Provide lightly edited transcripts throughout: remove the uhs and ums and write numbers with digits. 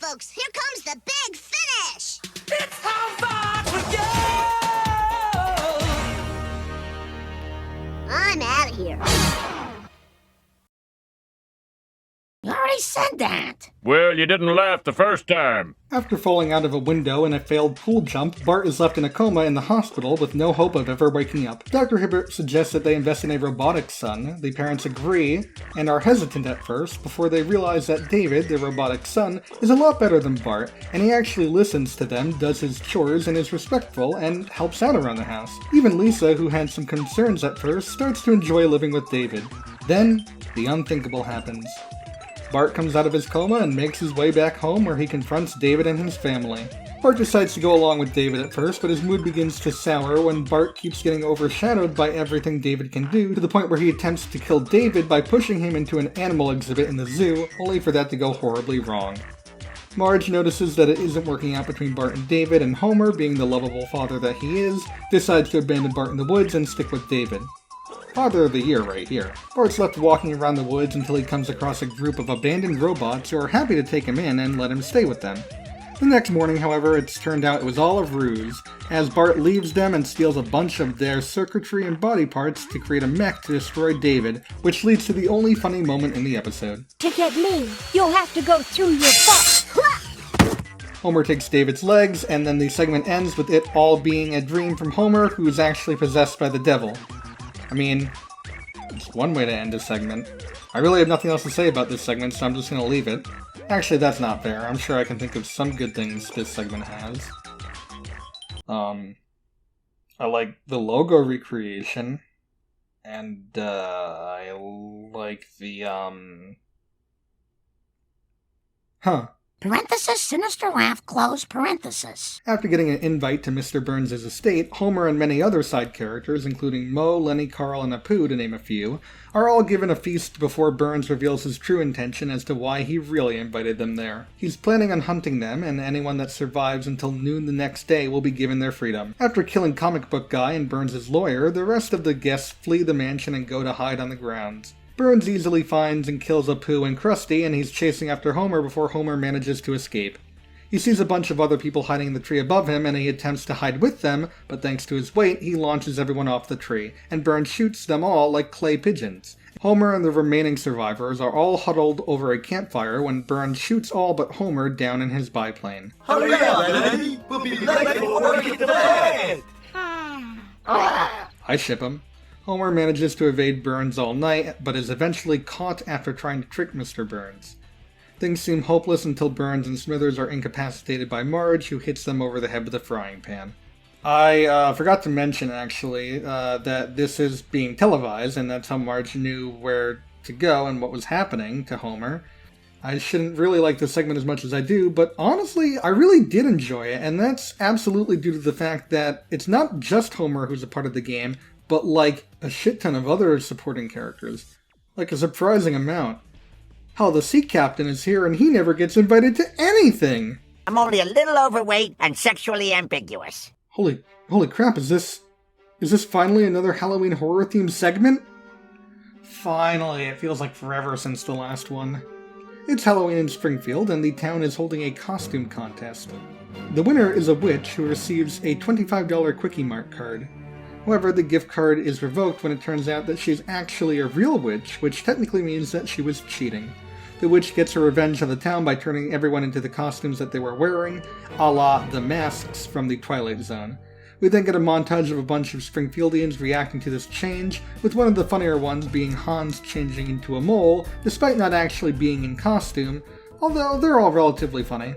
folks, here comes the big finish! It's how far to go! I'm out of here. You already said that. Well, you didn't laugh the first time. After falling out of a window in a failed pool jump, Bart is left in a coma in the hospital with no hope of ever waking up. Dr. Hibbert suggests that they invest in a robotic son. The parents agree, and are hesitant at first, before they realize that David, their robotic son, is a lot better than Bart, and he actually listens to them, does his chores, and is respectful, and helps out around the house. Even Lisa, who had some concerns at first, starts to enjoy living with David. Then, the unthinkable happens. Bart comes out of his coma and makes his way back home where he confronts David and his family. Bart decides to go along with David at first, but his mood begins to sour when Bart keeps getting overshadowed by everything David can do, to the point where he attempts to kill David by pushing him into an animal exhibit in the zoo, only for that to go horribly wrong. Marge notices that it isn't working out between Bart and David, and Homer, being the lovable father that he is, decides to abandon Bart in the woods and stick with David. Father of the Year right here. Bart's left walking around the woods until he comes across a group of abandoned robots who are happy to take him in and let him stay with them. The next morning, however, it's turned out it was all a ruse, as Bart leaves them and steals a bunch of their circuitry and body parts to create a mech to destroy David, which leads to the only funny moment in the episode. To get me, you'll have to go through your butt. Homer takes David's legs, and then the segment ends with it all being a dream from Homer, who is actually possessed by the devil. I mean, it's one way to end a segment. I really have nothing else to say about this segment, so I'm just gonna leave it. Actually, that's not fair. I'm sure I can think of some good things this segment has. I like the logo recreation. And, I like the, Parenthesis, sinister laugh, close parenthesis. After getting an invite to Mr. Burns' estate, Homer and many other side characters, including Moe, Lenny, Carl, and Apu, to name a few, are all given a feast before Burns reveals his true intention as to why he really invited them there. He's planning on hunting them, and anyone that survives until noon the next day will be given their freedom. After killing Comic Book Guy and Burns' lawyer, the rest of the guests flee the mansion and go to hide on the grounds. Burns easily finds and kills Apu and Krusty, and he's chasing after Homer before Homer manages to escape. He sees a bunch of other people hiding in the tree above him, and he attempts to hide with them, but thanks to his weight, he launches everyone off the tree, and Burns shoots them all like clay pigeons. Homer and the remaining survivors are all huddled over a campfire when Burns shoots all but Homer down in his biplane. Hurry up, Lenny! We'll be late for work at the bed! I ship him. Homer manages to evade Burns all night, but is eventually caught after trying to trick Mr. Burns. Things seem hopeless until Burns and Smithers are incapacitated by Marge, who hits them over the head with a frying pan. I forgot to mention, actually, that this is being televised, and that's how Marge knew where to go and what was happening to Homer. I shouldn't really like this segment as much as I do, but honestly, I really did enjoy it, and that's absolutely due to the fact that it's not just Homer who's a part of the game, but like a shit ton of other supporting characters. Like a surprising amount. Hell, the sea captain is here and he never gets invited to anything! I'm only a little overweight and sexually ambiguous. Holy crap, is this finally another Halloween horror themed segment? Finally, it feels like forever since the last one. It's Halloween in Springfield and the town is holding a costume contest. The winner is a witch who receives a $25 Quickie Mart card. However, the gift card is revoked when it turns out that she's actually a real witch, which technically means that she was cheating. The witch gets her revenge on the town by turning everyone into the costumes that they were wearing, a la the masks from the Twilight Zone. We then get a montage of a bunch of Springfieldians reacting to this change, with one of the funnier ones being Hans changing into a mole, despite not actually being in costume, although they're all relatively funny.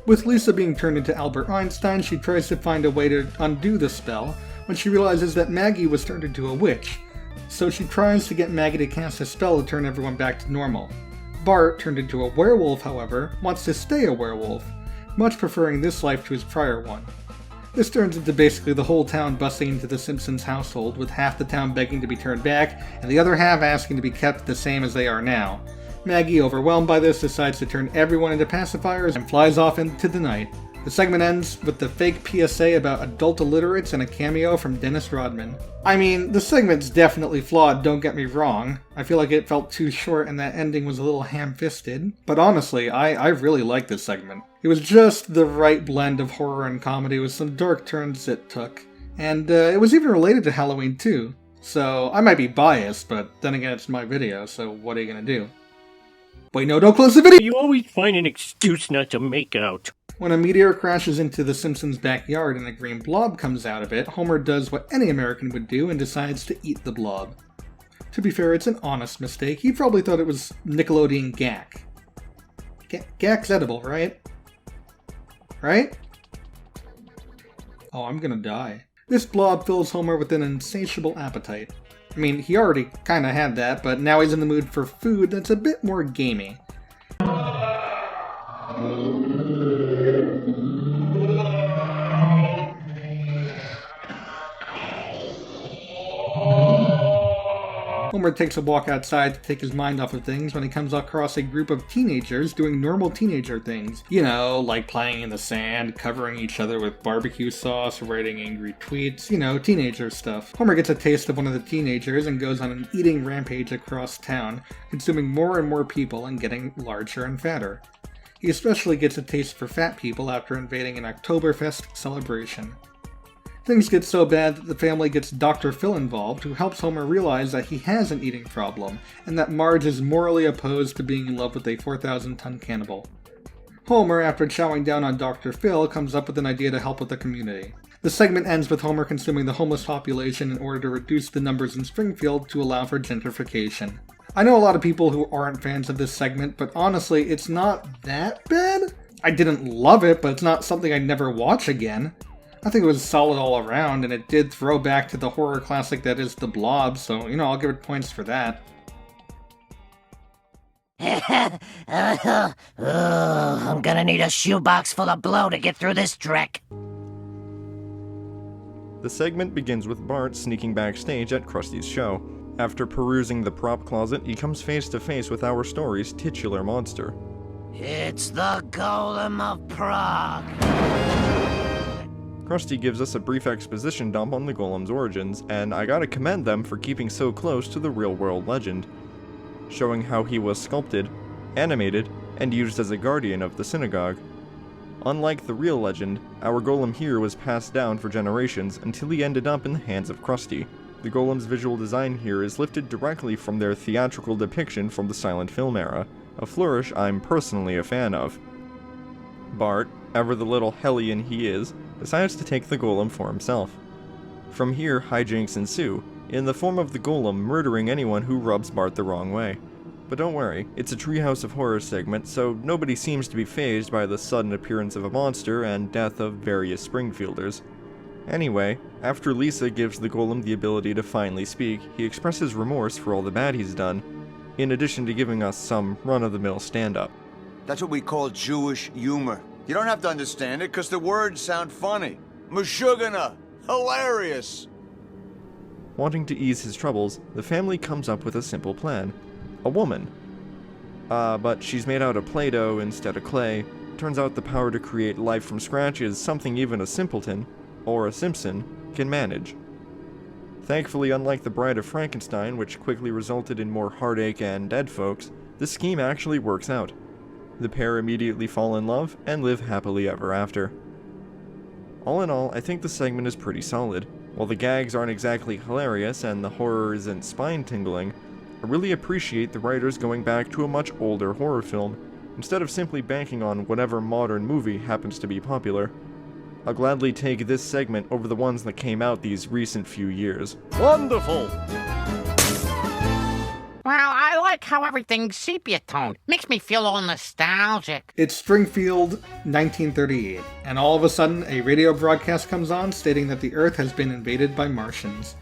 With Lisa being turned into Albert Einstein, she tries to find a way to undo the spell, when she realizes that Maggie was turned into a witch, so she tries to get Maggie to cast a spell to turn everyone back to normal. Bart, turned into a werewolf, however, wants to stay a werewolf, much preferring this life to his prior one. This turns into basically the whole town busting into the Simpsons household, with half the town begging to be turned back, and the other half asking to be kept the same as they are now. Maggie, overwhelmed by this, decides to turn everyone into pacifiers and flies off into the night. The segment ends with the fake PSA about adult illiterates and a cameo from Dennis Rodman. I mean, the segment's definitely flawed, don't get me wrong. I feel like it felt too short and that ending was a little ham-fisted. But honestly, I really like this segment. It was just the right blend of horror and comedy with some dark turns it took. And it was even related to Halloween too. So, I might be biased, but then again it's my video, so what are you gonna do? Wait, no, don't close the video! You always find an excuse not to make out. When a meteor crashes into the Simpsons' backyard and a green blob comes out of it, Homer does what any American would do and decides to eat the blob. To be fair, it's an honest mistake. He probably thought it was Nickelodeon Gak. Gak's edible, right? Right? Oh, I'm gonna die. This blob fills Homer with an insatiable appetite. I mean, he already kinda had that, but now he's in the mood for food that's a bit more gamey. Homer takes a walk outside to take his mind off of things when he comes across a group of teenagers doing normal teenager things. You know, like playing in the sand, covering each other with barbecue sauce, writing angry tweets, you know, teenager stuff. Homer gets a taste of one of the teenagers and goes on an eating rampage across town, consuming more and more people and getting larger and fatter. He especially gets a taste for fat people after invading an Oktoberfest celebration. Things get so bad that the family gets Dr. Phil involved, who helps Homer realize that he has an eating problem, and that Marge is morally opposed to being in love with a 4,000-ton cannibal. Homer, after chowing down on Dr. Phil, comes up with an idea to help with the community. The segment ends with Homer consuming the homeless population in order to reduce the numbers in Springfield to allow for gentrification. I know a lot of people who aren't fans of this segment, but honestly, it's not that bad. I didn't love it, but it's not something I'd never watch again. I think it was solid all around, and it did throw back to the horror classic that is The Blob, so, you know, I'll give it points for that. I'm gonna need a shoebox full of blow to get through this trek. The segment begins with Bart sneaking backstage at Krusty's show. After perusing the prop closet, he comes face to face with our story's titular monster. It's the Golem of Prague. Krusty gives us a brief exposition dump on the Golem's origins, and I gotta commend them for keeping so close to the real-world legend, showing how he was sculpted, animated, and used as a guardian of the synagogue. Unlike the real legend, our Golem here was passed down for generations until he ended up in the hands of Krusty. The Golem's visual design here is lifted directly from their theatrical depiction from the silent film era, a flourish I'm personally a fan of. Bart, ever the little hellion he is, decides to take the Golem for himself. From here, hijinks ensue, in the form of the Golem murdering anyone who rubs Bart the wrong way. But don't worry, it's a Treehouse of Horror segment, so nobody seems to be fazed by the sudden appearance of a monster and death of various Springfielders. Anyway, after Lisa gives the Golem the ability to finally speak, he expresses remorse for all the bad he's done, in addition to giving us some run-of-the-mill stand-up. That's what we call Jewish humor. You don't have to understand it, because the words sound funny. Meshuggah, hilarious. Wanting to ease his troubles, the family comes up with a simple plan. A woman. But she's made out of Play-Doh instead of clay. Turns out the power to create life from scratch is something even a simpleton, or a Simpson, can manage. Thankfully, unlike the Bride of Frankenstein, which quickly resulted in more heartache and dead folks, this scheme actually works out. The pair immediately fall in love and live happily ever after. All in all, I think the segment is pretty solid. While the gags aren't exactly hilarious and the horror isn't spine-tingling, I really appreciate the writers going back to a much older horror film, instead of simply banking on whatever modern movie happens to be popular. I'll gladly take this segment over the ones that came out these recent few years. Wonderful! Well, I like how everything's sepia-toned. Makes me feel all nostalgic. It's Springfield, 1938, and all of a sudden a radio broadcast comes on stating that the Earth has been invaded by Martians.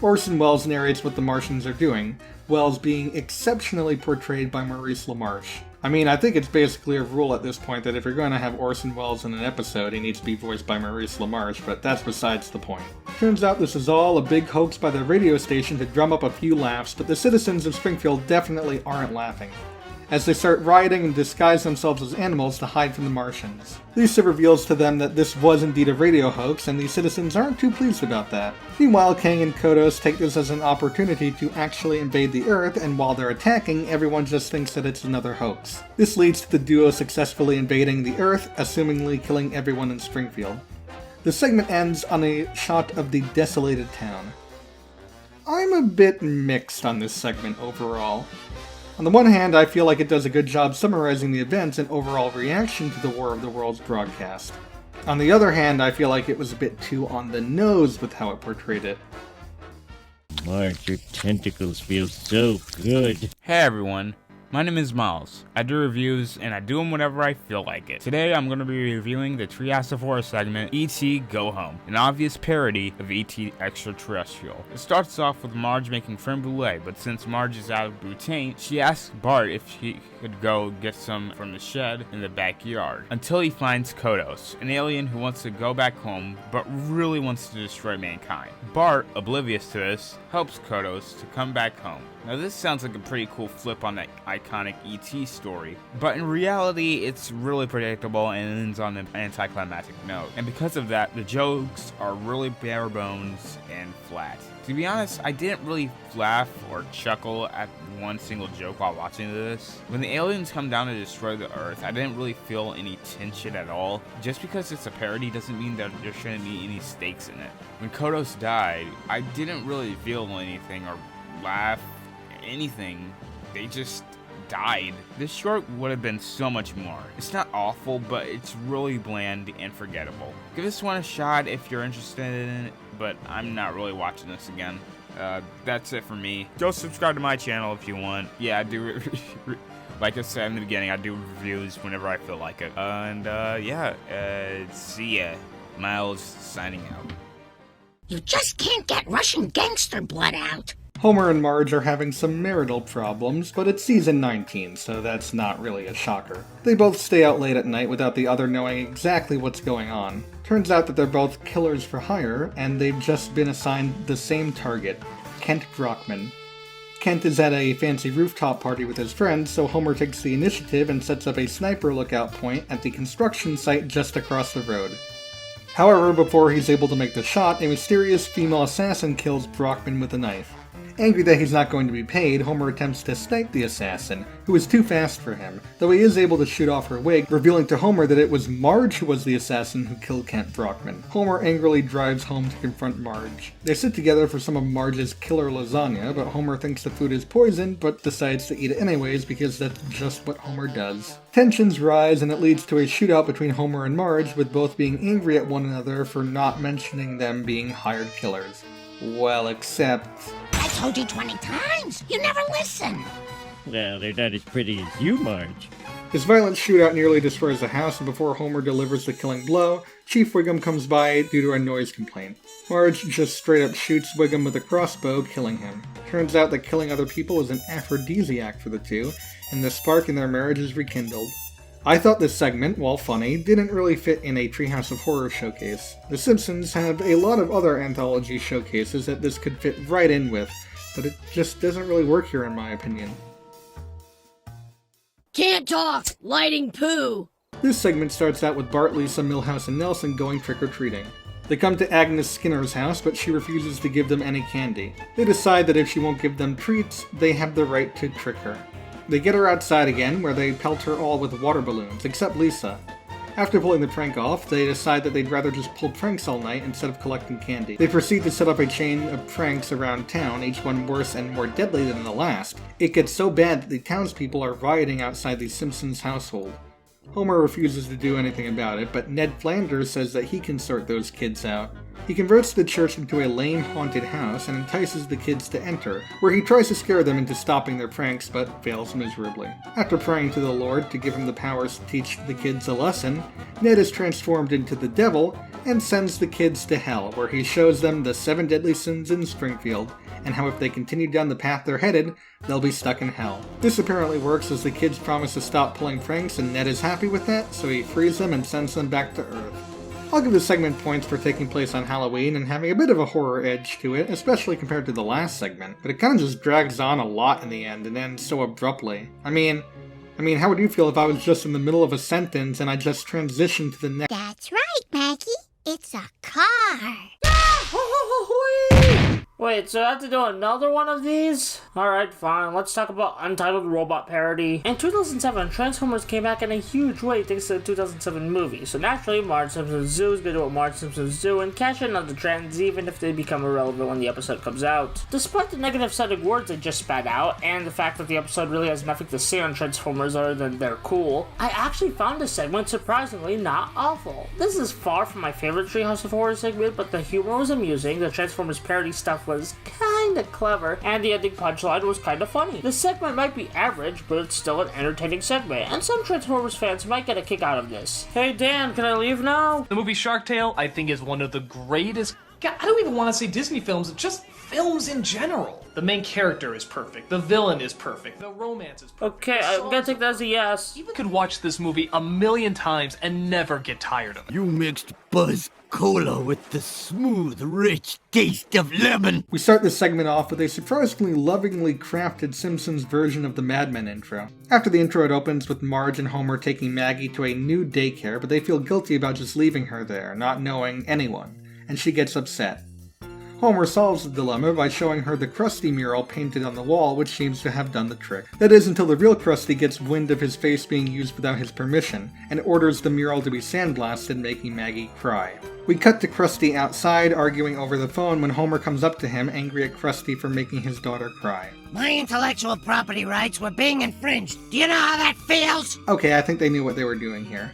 Orson Welles narrates what the Martians are doing, Welles being exceptionally portrayed by Maurice LaMarche. I mean, I think it's basically a rule at this point that if you're going to have Orson Welles in an episode, he needs to be voiced by Maurice LaMarche, but that's besides the point. Turns out this is all a big hoax by the radio station to drum up a few laughs, but the citizens of Springfield definitely aren't laughing. as they start rioting and disguise themselves as animals to hide from the Martians. Lisa reveals to them that this was indeed a radio hoax, and the citizens aren't too pleased about that. Meanwhile, Kang and Kodos take this as an opportunity to actually invade the Earth, and while they're attacking, everyone just thinks that it's another hoax. This leads to the duo successfully invading the Earth, assumingly killing everyone in Springfield. The segment ends on a shot of the desolated town. I'm a bit mixed on this segment overall. On the one hand, I feel like it does a good job summarizing the events and overall reaction to the War of the Worlds broadcast. On the other hand, I feel like it was a bit too on the nose with how it portrayed it. Marge, your tentacles feel so good. Hey everyone, my name is Miles. I do reviews, and I do them whenever I feel like it. Today, I'm going to be reviewing the Treehouse of Horror segment, E.T. Go Home, an obvious parody of E.T. Extraterrestrial. It starts off with Marge making creme brulee, but since Marge is out of butane, she asks Bart if he could go get some from the shed in the backyard, until he finds Kodos, an alien who wants to go back home, but really wants to destroy mankind. Bart, oblivious to this, helps Kodos to come back home. Now this sounds like a pretty cool flip on that iconic E.T. story, but in reality it's really predictable and ends on an anticlimactic note. And because of that, the jokes are really bare bones and flat. To be honest, I didn't really laugh or chuckle at one single joke while watching this. When the aliens come down to destroy the Earth, I didn't really feel any tension at all. Just because it's a parody doesn't mean that there shouldn't be any stakes in it. When Kodos died, I didn't really feel anything or laugh, anything. They just died. This short would have been so much more. It's not awful, but it's really bland and forgettable. Give this one a shot if you're interested in it, but I'm not really watching this again. That's it for me. Go subscribe to my channel if you want. Yeah, I do. Like I said in the beginning, I do reviews whenever I feel like it. See ya. Miles signing out. You just can't get Russian gangster blood out. Homer and Marge are having some marital problems, but it's season 19, so that's not really a shocker. They both stay out late at night without the other knowing exactly what's going on. Turns out that they're both killers for hire, and they've just been assigned the same target, Kent Brockman. Kent is at a fancy rooftop party with his friends, so Homer takes the initiative and sets up a sniper lookout point at the construction site just across the road. However, before he's able to make the shot, a mysterious female assassin kills Brockman with a knife. Angry that he's not going to be paid, Homer attempts to snipe the assassin, who is too fast for him, though he is able to shoot off her wig, revealing to Homer that it was Marge who was the assassin who killed Kent Brockman. Homer angrily drives home to confront Marge. They sit together for some of Marge's killer lasagna, but Homer thinks the food is poison, but decides to eat it anyways because that's just what Homer does. Tensions rise, and it leads to a shootout between Homer and Marge, with both being angry at one another for not mentioning them being hired killers. Well, except... I told you 20 times! You never listen! Well, they're not as pretty as you, Marge. This violent shootout nearly destroys the house, and before Homer delivers the killing blow, Chief Wiggum comes by due to a noise complaint. Marge just straight up shoots Wiggum with a crossbow, killing him. Turns out that killing other people is an aphrodisiac for the two, and the spark in their marriage is rekindled. I thought this segment, while funny, didn't really fit in a Treehouse of Horror showcase. The Simpsons have a lot of other anthology showcases that this could fit right in with, but it just doesn't really work here in my opinion. Can't talk! Lighting poo! This segment starts out with Bart, Lisa, Milhouse, and Nelson going trick-or-treating. They come to Agnes Skinner's house, but she refuses to give them any candy. They decide that if she won't give them treats, they have the right to trick her. They get her outside again, where they pelt her all with water balloons, except Lisa. After pulling the prank off, they decide that they'd rather just pull pranks all night instead of collecting candy. They proceed to set up a chain of pranks around town, each one worse and more deadly than the last. It gets so bad that the townspeople are rioting outside the Simpsons household. Homer refuses to do anything about it, but Ned Flanders says that he can sort those kids out. He converts the church into a lame haunted house and entices the kids to enter, where he tries to scare them into stopping their pranks but fails miserably. After praying to the Lord to give him the powers to teach the kids a lesson, Ned is transformed into the devil and sends the kids to hell, where he shows them the 7 deadly sins in Springfield, and how if they continue down the path they're headed, they'll be stuck in hell. This apparently works as the kids promise to stop pulling pranks, and Ned is happy with that, so he frees them and sends them back to Earth. I'll give the segment points for taking place on Halloween and having a bit of a horror edge to it, especially compared to the last segment, but it kinda just drags on a lot in the end and ends so abruptly. I mean, I mean, how would you feel if I was just in the middle of a sentence and I just transitioned to the next? That's right, Maggie. It's a car. Wait, so I have to do another one of these? Alright, fine. Let's talk about Untitled Robot Parody. In 2007, Transformers came back in a huge way thanks to the 2007 movie. So naturally, Marge Simpson's Zoo is going to do what Marge Simpson's Zoo and cash in on the trends even if they become irrelevant when the episode comes out. Despite the negative sounding words I just spat out, and the fact that the episode really has nothing to say on Transformers other than they're cool, I actually found this segment surprisingly not awful. This is far from my favorite Treehouse of Horror segment, but the humor was amusing, the Transformers parody stuff was kinda clever, and the ending punchline was kinda funny. The segment might be average, but it's still an entertaining segment, and some Transformers fans might get a kick out of this. Hey Dan, can I leave now? The movie Shark Tale, I think, is one of the greatest... God, I don't even want to say Disney films, just films in general. The main character is perfect, the villain is perfect, the romance is perfect. Okay, I'm gonna take that as a yes. You could watch this movie 1,000,000 times and never get tired of it. You mixed Buzz Cola with the smooth, rich taste of lemon. We start this segment off with a surprisingly lovingly crafted Simpsons version of the Mad Men intro. After the intro, it opens with Marge and Homer taking Maggie to a new daycare, but they feel guilty about just leaving her there, not knowing anyone, and she gets upset. Homer solves the dilemma by showing her the Krusty mural painted on the wall, which seems to have done the trick. That is, until the real Krusty gets wind of his face being used without his permission, and orders the mural to be sandblasted, making Maggie cry. We cut to Krusty outside, arguing over the phone when Homer comes up to him, angry at Krusty for making his daughter cry. My intellectual property rights were being infringed. Do you know how that feels? Okay, I think they knew what they were doing here.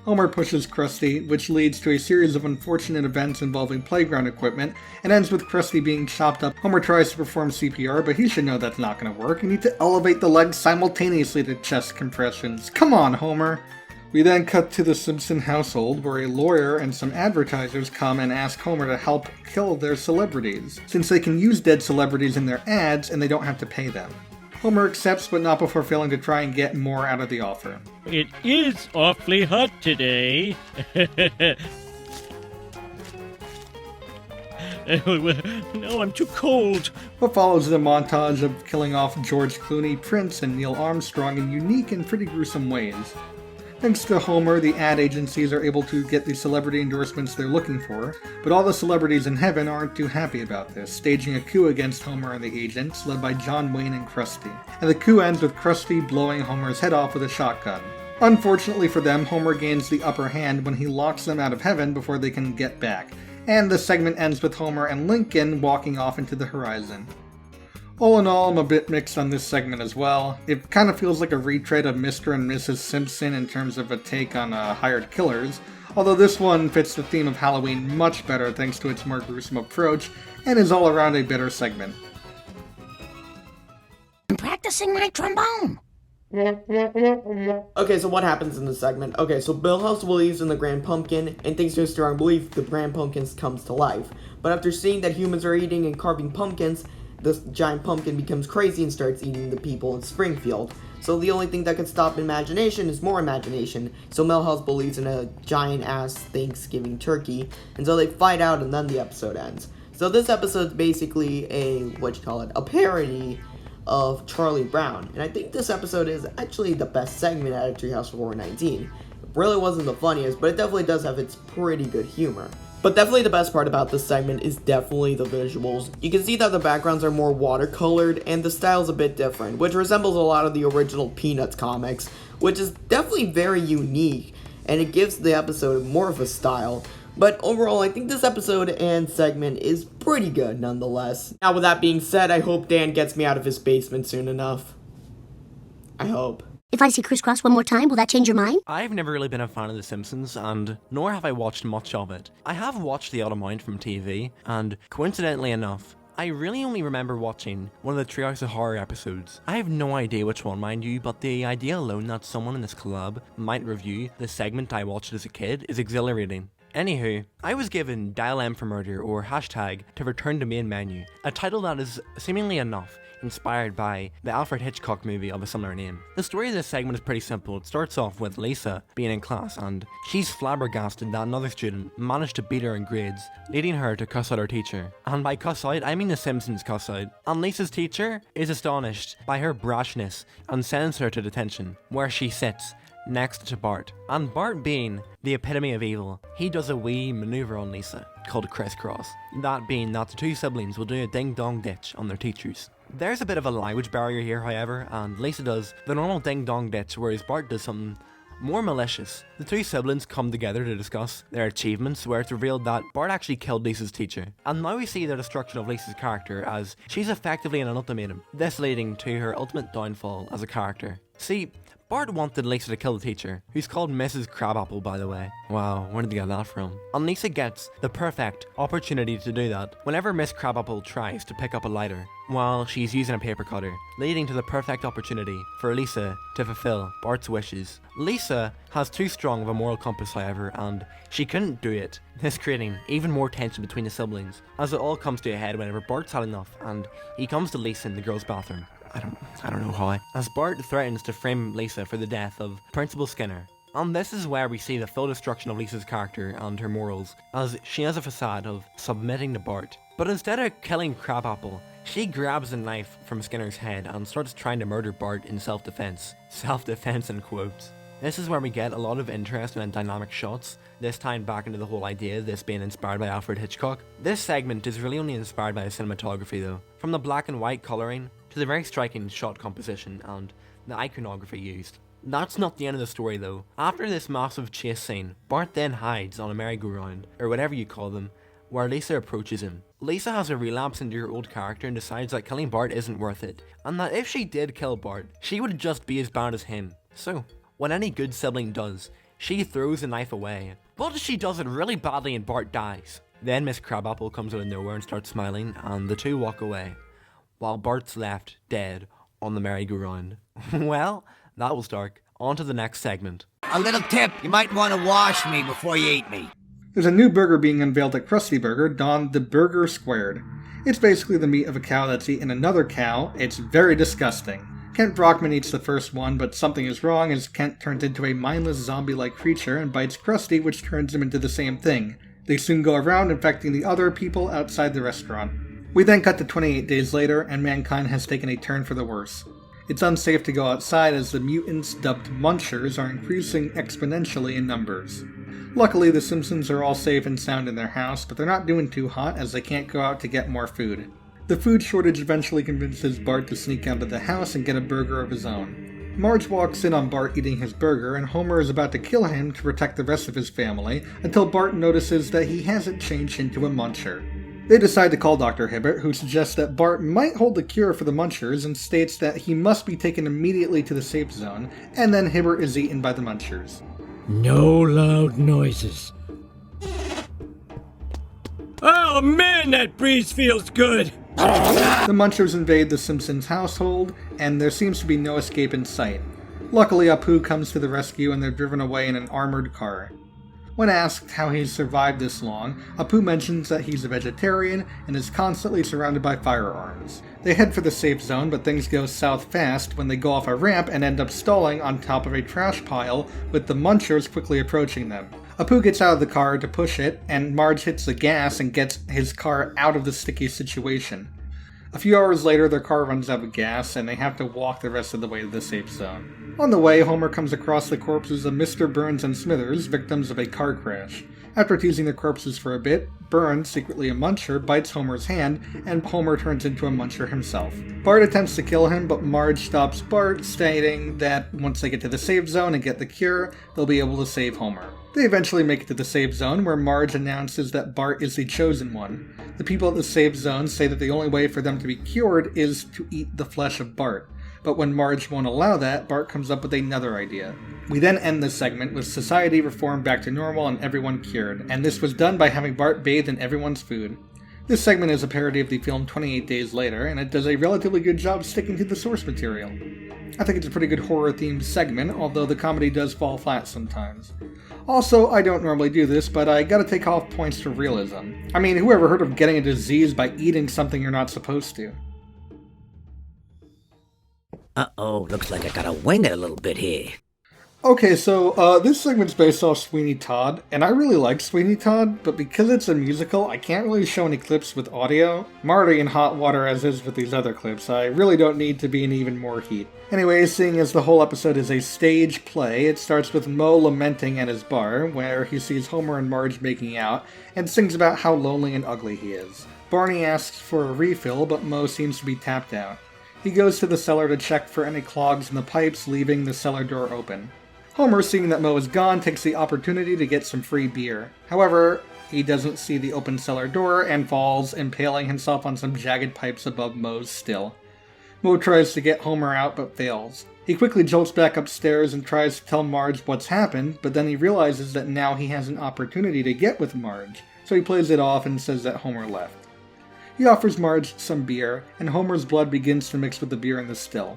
Homer pushes Krusty, which leads to a series of unfortunate events involving playground equipment, and ends with Krusty being chopped up. Homer tries to perform CPR, but he should know that's not going to work. You need to elevate the legs simultaneously to chest compressions. Come on, Homer! We then cut to the Simpson household, where a lawyer and some advertisers come and ask Homer to help kill their celebrities, since they can use dead celebrities in their ads and they don't have to pay them. Homer accepts, but not before failing to try and get more out of the offer. It is awfully hot today. No, I'm too cold. What follows is a montage of killing off George Clooney, Prince, and Neil Armstrong in unique and pretty gruesome ways. Thanks to Homer, the ad agencies are able to get the celebrity endorsements they're looking for, but all the celebrities in heaven aren't too happy about this, staging a coup against Homer and the agents, led by John Wayne and Krusty. And the coup ends with Krusty blowing Homer's head off with a shotgun. Unfortunately for them, Homer gains the upper hand when he locks them out of heaven before they can get back, and the segment ends with Homer and Lincoln walking off into the horizon. All in all, I'm a bit mixed on this segment as well. It kind of feels like a retread of Mr. and Mrs. Simpson in terms of a take on hired killers, although this one fits the theme of Halloween much better thanks to its more gruesome approach, and is all around a better segment. I'm practicing my trombone. Okay, so what happens in this segment? Okay, so Milhouse believes in the Grand Pumpkin, and thanks to his strong belief, the Grand Pumpkin comes to life. But after seeing that humans are eating and carving pumpkins, this giant pumpkin becomes crazy and starts eating the people in Springfield. So the only thing that can stop imagination is more imagination. So Milhouse believes in a giant-ass Thanksgiving turkey, and so they fight out and then the episode ends. So this episode's basically a parody of Charlie Brown, and I think this episode is actually the best segment out of Treehouse of Horror 19. It really wasn't the funniest, but it definitely does have its pretty good humor. But definitely the best part about this segment is definitely the visuals. You can see that the backgrounds are more watercolored and the style's a bit different, which resembles a lot of the original Peanuts comics, which is definitely very unique, and it gives the episode more of a style. But overall, I think this episode and segment is pretty good nonetheless. Now with that being said, I hope Dan gets me out of his basement soon enough. I hope. If I see Crisscross one more time, will that change your mind? I've never really been a fan of The Simpsons, and nor have I watched much of it. I have watched the odd amount from TV, and coincidentally enough, I really only remember watching one of the Treehouse of Horror episodes. I have no idea which one, mind you, but the idea alone that someone in this collab might review the segment I watched as a kid is exhilarating. Anywho, I was given Dial M for Murder or hashtag to return to main menu, a title that is seemingly enough inspired by the Alfred Hitchcock movie of a similar name. The story of this segment is pretty simple. It starts off with Lisa being in class, and she's flabbergasted that another student managed to beat her in grades, leading her to cuss out her teacher. And by cuss out, I mean the Simpsons cuss out. And Lisa's teacher is astonished by her brashness and sends her to detention, where she sits next to Bart. And Bart, being the epitome of evil, he does a wee maneuver on Lisa called crisscross. That being that the two siblings will do a ding-dong ditch on their teachers. There's a bit of a language barrier here, however, and Lisa does the normal ding-dong ditch, whereas Bart does something more malicious. The two siblings come together to discuss their achievements, where it's revealed that Bart actually killed Lisa's teacher. And now we see the destruction of Lisa's character, as she's effectively in an ultimatum, this leading to her ultimate downfall as a character. See, Bart wanted Lisa to kill the teacher, who's called Mrs. Crabapple, by the way. Wow, where did they get that from? And Lisa gets the perfect opportunity to do that whenever Miss Crabapple tries to pick up a lighter while she's using a paper cutter, leading to the perfect opportunity for Lisa to fulfill Bart's wishes. Lisa has too strong of a moral compass, however, and she couldn't do it, this creating even more tension between the siblings, as it all comes to a head whenever Bart's had enough and he comes to Lisa in the girls' bathroom. I don't know how. As Bart threatens to frame Lisa for the death of Principal Skinner. And this is where we see the full destruction of Lisa's character and her morals, as she has a facade of submitting to Bart. But instead of killing Crabapple, she grabs a knife from Skinner's head and starts trying to murder Bart in self-defense. Self-defense in quotes. This is where we get a lot of interesting and dynamic shots, this tying back into the whole idea of this being inspired by Alfred Hitchcock. This segment is really only inspired by the cinematography though, from the black and white colouring to the very striking shot composition and the iconography used. That's not the end of the story though. After this massive chase scene, Bart then hides on a merry-go-round, or whatever you call them, where Lisa approaches him. Lisa has a relapse into her old character and decides that killing Bart isn't worth it, and that if she did kill Bart, she would just be as bad as him. So, what any good sibling does, she throws the knife away, but she does it really badly and Bart dies. Then Miss Crabapple comes out of nowhere and starts smiling, and the two walk away, while Bart's left dead on the merry-go-round. Well, that was dark. On to the next segment. A little tip, you might want to wash me before you eat me. There's a new burger being unveiled at Krusty Burger, dubbed the Burger Squared. It's basically the meat of a cow that's eaten another cow. It's very disgusting. Kent Brockman eats the first one, but something is wrong as Kent turns into a mindless zombie-like creature and bites Krusty, which turns him into the same thing. They soon go around infecting the other people outside the restaurant. We then cut to 28 days later, and mankind has taken a turn for the worse. It's unsafe to go outside as the mutants dubbed Munchers are increasing exponentially in numbers. Luckily, the Simpsons are all safe and sound in their house, but they're not doing too hot as they can't go out to get more food. The food shortage eventually convinces Bart to sneak out of the house and get a burger of his own. Marge walks in on Bart eating his burger, and Homer is about to kill him to protect the rest of his family, until Bart notices that he hasn't changed into a Muncher. They decide to call Dr. Hibbert, who suggests that Bart might hold the cure for the Munchers and states that he must be taken immediately to the safe zone, and then Hibbert is eaten by the Munchers. No loud noises. Oh man, that breeze feels good! The Munchers invade the Simpsons household, and there seems to be no escape in sight. Luckily, Apu comes to the rescue and they're driven away in an armored car. When asked how he's survived this long, Apu mentions that he's a vegetarian and is constantly surrounded by firearms. They head for the safe zone, but things go south fast when they go off a ramp and end up stalling on top of a trash pile, with the Munchers quickly approaching them. Apu gets out of the car to push it, and Marge hits the gas and gets his car out of the sticky situation. A few hours later, their car runs out of gas, and they have to walk the rest of the way to the safe zone. On the way, Homer comes across the corpses of Mr. Burns and Smithers, victims of a car crash. After teasing their corpses for a bit, Burns, secretly a Muncher, bites Homer's hand, and Homer turns into a Muncher himself. Bart attempts to kill him, but Marge stops Bart, stating that once they get to the safe zone and get the cure, they'll be able to save Homer. They eventually make it to the safe zone, where Marge announces that Bart is the chosen one. The people at the safe zone say that the only way for them to be cured is to eat the flesh of Bart. But when Marge won't allow that, Bart comes up with another idea. We then end this segment with society reformed back to normal and everyone cured, and this was done by having Bart bathed in everyone's food. This segment is a parody of the film 28 Days Later, and it does a relatively good job sticking to the source material. I think it's a pretty good horror-themed segment, although the comedy does fall flat sometimes. Also, I don't normally do this, but I gotta take off points for realism. I mean, who ever heard of getting a disease by eating something you're not supposed to? Uh-oh, looks like I gotta wing it a little bit here. Okay, so this segment's based off Sweeney Todd, and I really like Sweeney Todd, but because it's a musical, I can't really show any clips with audio. I'm already in hot water as is with these other clips. I really don't need to be in even more heat. Anyway, seeing as the whole episode is a stage play, it starts with Moe lamenting at his bar, where he sees Homer and Marge making out, and sings about how lonely and ugly he is. Barney asks for a refill, but Moe seems to be tapped out. He goes to the cellar to check for any clogs in the pipes, leaving the cellar door open. Homer, seeing that Moe is gone, takes the opportunity to get some free beer. However, he doesn't see the open cellar door and falls, impaling himself on some jagged pipes above Moe's still. Moe tries to get Homer out, but fails. He quickly jolts back upstairs and tries to tell Marge what's happened, but then he realizes that now he has an opportunity to get with Marge, so he plays it off and says that Homer left. He offers Marge some beer, and Homer's blood begins to mix with the beer in the still.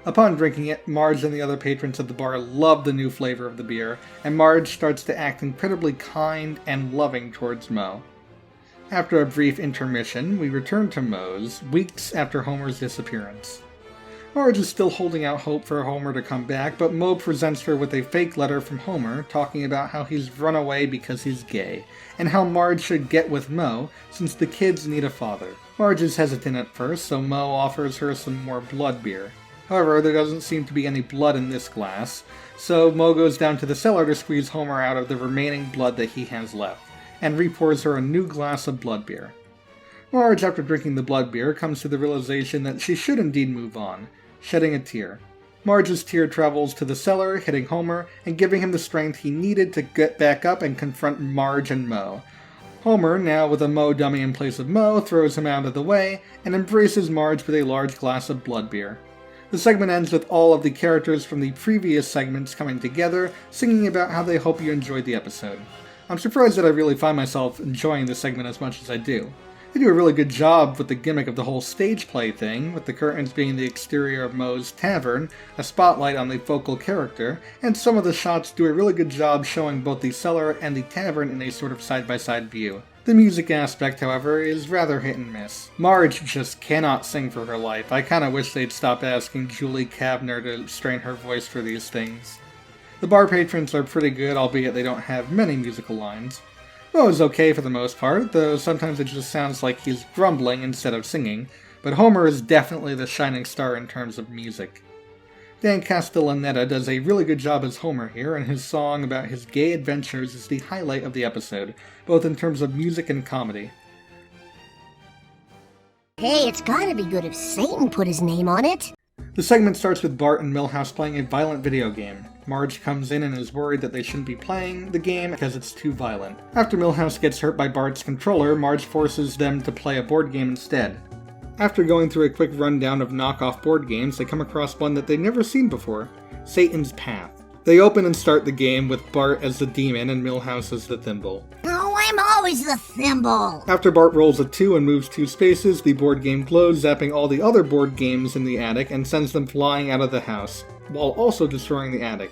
Upon drinking it, Marge and the other patrons at the bar love the new flavor of the beer, and Marge starts to act incredibly kind and loving towards Moe. After a brief intermission, we return to Moe's, weeks after Homer's disappearance. Marge is still holding out hope for Homer to come back, but Moe presents her with a fake letter from Homer talking about how he's run away because he's gay, and how Marge should get with Moe since the kids need a father. Marge is hesitant at first, so Moe offers her some more blood beer. However, there doesn't seem to be any blood in this glass, so Moe goes down to the cellar to squeeze Homer out of the remaining blood that he has left, and repours her a new glass of blood beer. Marge, after drinking the blood beer, comes to the realization that she should indeed move on, shedding a tear. Marge's tear travels to the cellar, hitting Homer, and giving him the strength he needed to get back up and confront Marge and Moe. Homer, now with a Moe dummy in place of Moe, throws him out of the way, and embraces Marge with a large glass of blood beer. The segment ends with all of the characters from the previous segments coming together, singing about how they hope you enjoyed the episode. I'm surprised that I really find myself enjoying this segment as much as I do. They do a really good job with the gimmick of the whole stage play thing, with the curtains being the exterior of Moe's tavern, a spotlight on the focal character, and some of the shots do a really good job showing both the cellar and the tavern in a sort of side-by-side view. The music aspect, however, is rather hit and miss. Marge just cannot sing for her life. I kinda wish they'd stop asking Julie Kavner to strain her voice for these things. The bar patrons are pretty good, albeit they don't have many musical lines. Moe is okay for the most part, though sometimes it just sounds like he's grumbling instead of singing, but Homer is definitely the shining star in terms of music. Dan Castellaneta does a really good job as Homer here, and his song about his gay adventures is the highlight of the episode, both in terms of music and comedy. Hey, it's gotta be good if Satan put his name on it. The segment starts with Bart and Milhouse playing a violent video game. Marge comes in and is worried that they shouldn't be playing the game because it's too violent. After Milhouse gets hurt by Bart's controller, Marge forces them to play a board game instead. After going through a quick rundown of knockoff board games, they come across one that they'd never seen before, Satan's Path. They open and start the game with Bart as the demon and Milhouse as the thimble. Oh, I'm always the thimble. After Bart rolls a 2 and moves 2 spaces, the board game glows, zapping all the other board games in the attic and sends them flying out of the house, while also destroying the attic.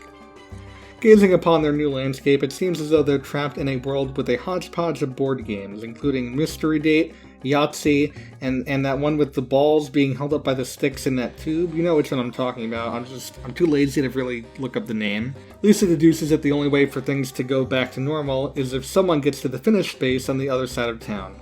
Gazing upon their new landscape, it seems as though they're trapped in a world with a hodgepodge of board games, including Mystery Date, Yahtzee, and that one with the balls being held up by the sticks in that tube. You know which one I'm talking about. I'm too lazy to really look up the name. Lisa deduces that the only way for things to go back to normal is if someone gets to the finish space on the other side of town.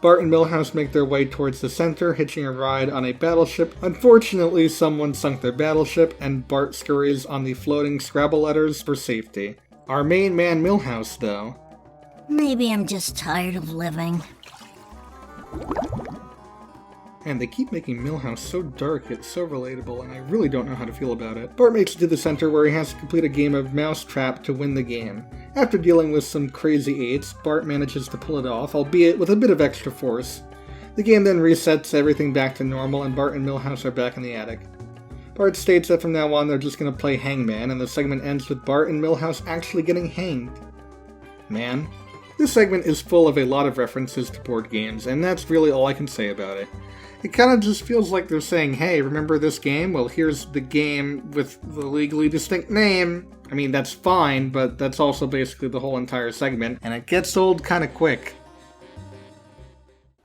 Bart and Milhouse make their way towards the center, hitching a ride on a battleship. Unfortunately, someone sunk their battleship, and Bart scurries on the floating Scrabble letters for safety. Our main man Milhouse, though. Maybe I'm just tired of living. And they keep making Milhouse so dark yet so relatable, and I really don't know how to feel about it. Bart makes it to the center where he has to complete a game of Mousetrap to win the game. After dealing with some crazy 8s, Bart manages to pull it off, albeit with a bit of extra force. The game then resets everything back to normal, and Bart and Milhouse are back in the attic. Bart states that from now on they're just going to play Hangman, and the segment ends with Bart and Milhouse actually getting hanged. Man. This segment is full of a lot of references to board games, and that's really all I can say about it. It kind of just feels like they're saying, hey, remember this game? Well, here's the game with the legally distinct name. I mean, that's fine, but that's also basically the whole entire segment, and it gets old kind of quick.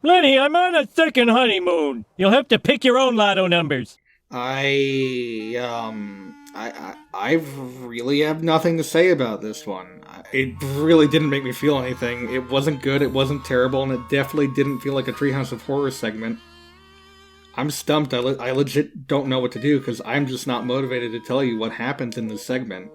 Lenny, I'm on a second honeymoon. You'll have to pick your own lotto numbers. I really have nothing to say about this one. It really didn't make me feel anything. It wasn't good, it wasn't terrible, and it definitely didn't feel like a Treehouse of Horror segment. I'm stumped. I legit don't know what to do, because I'm just not motivated to tell you what happens in this segment.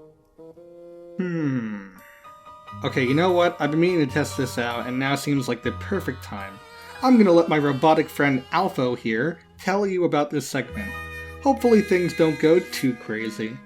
Okay, you know what? I've been meaning to test this out, and now seems like the perfect time. I'm gonna let my robotic friend Alpho here tell you about this segment. Hopefully things don't go too crazy.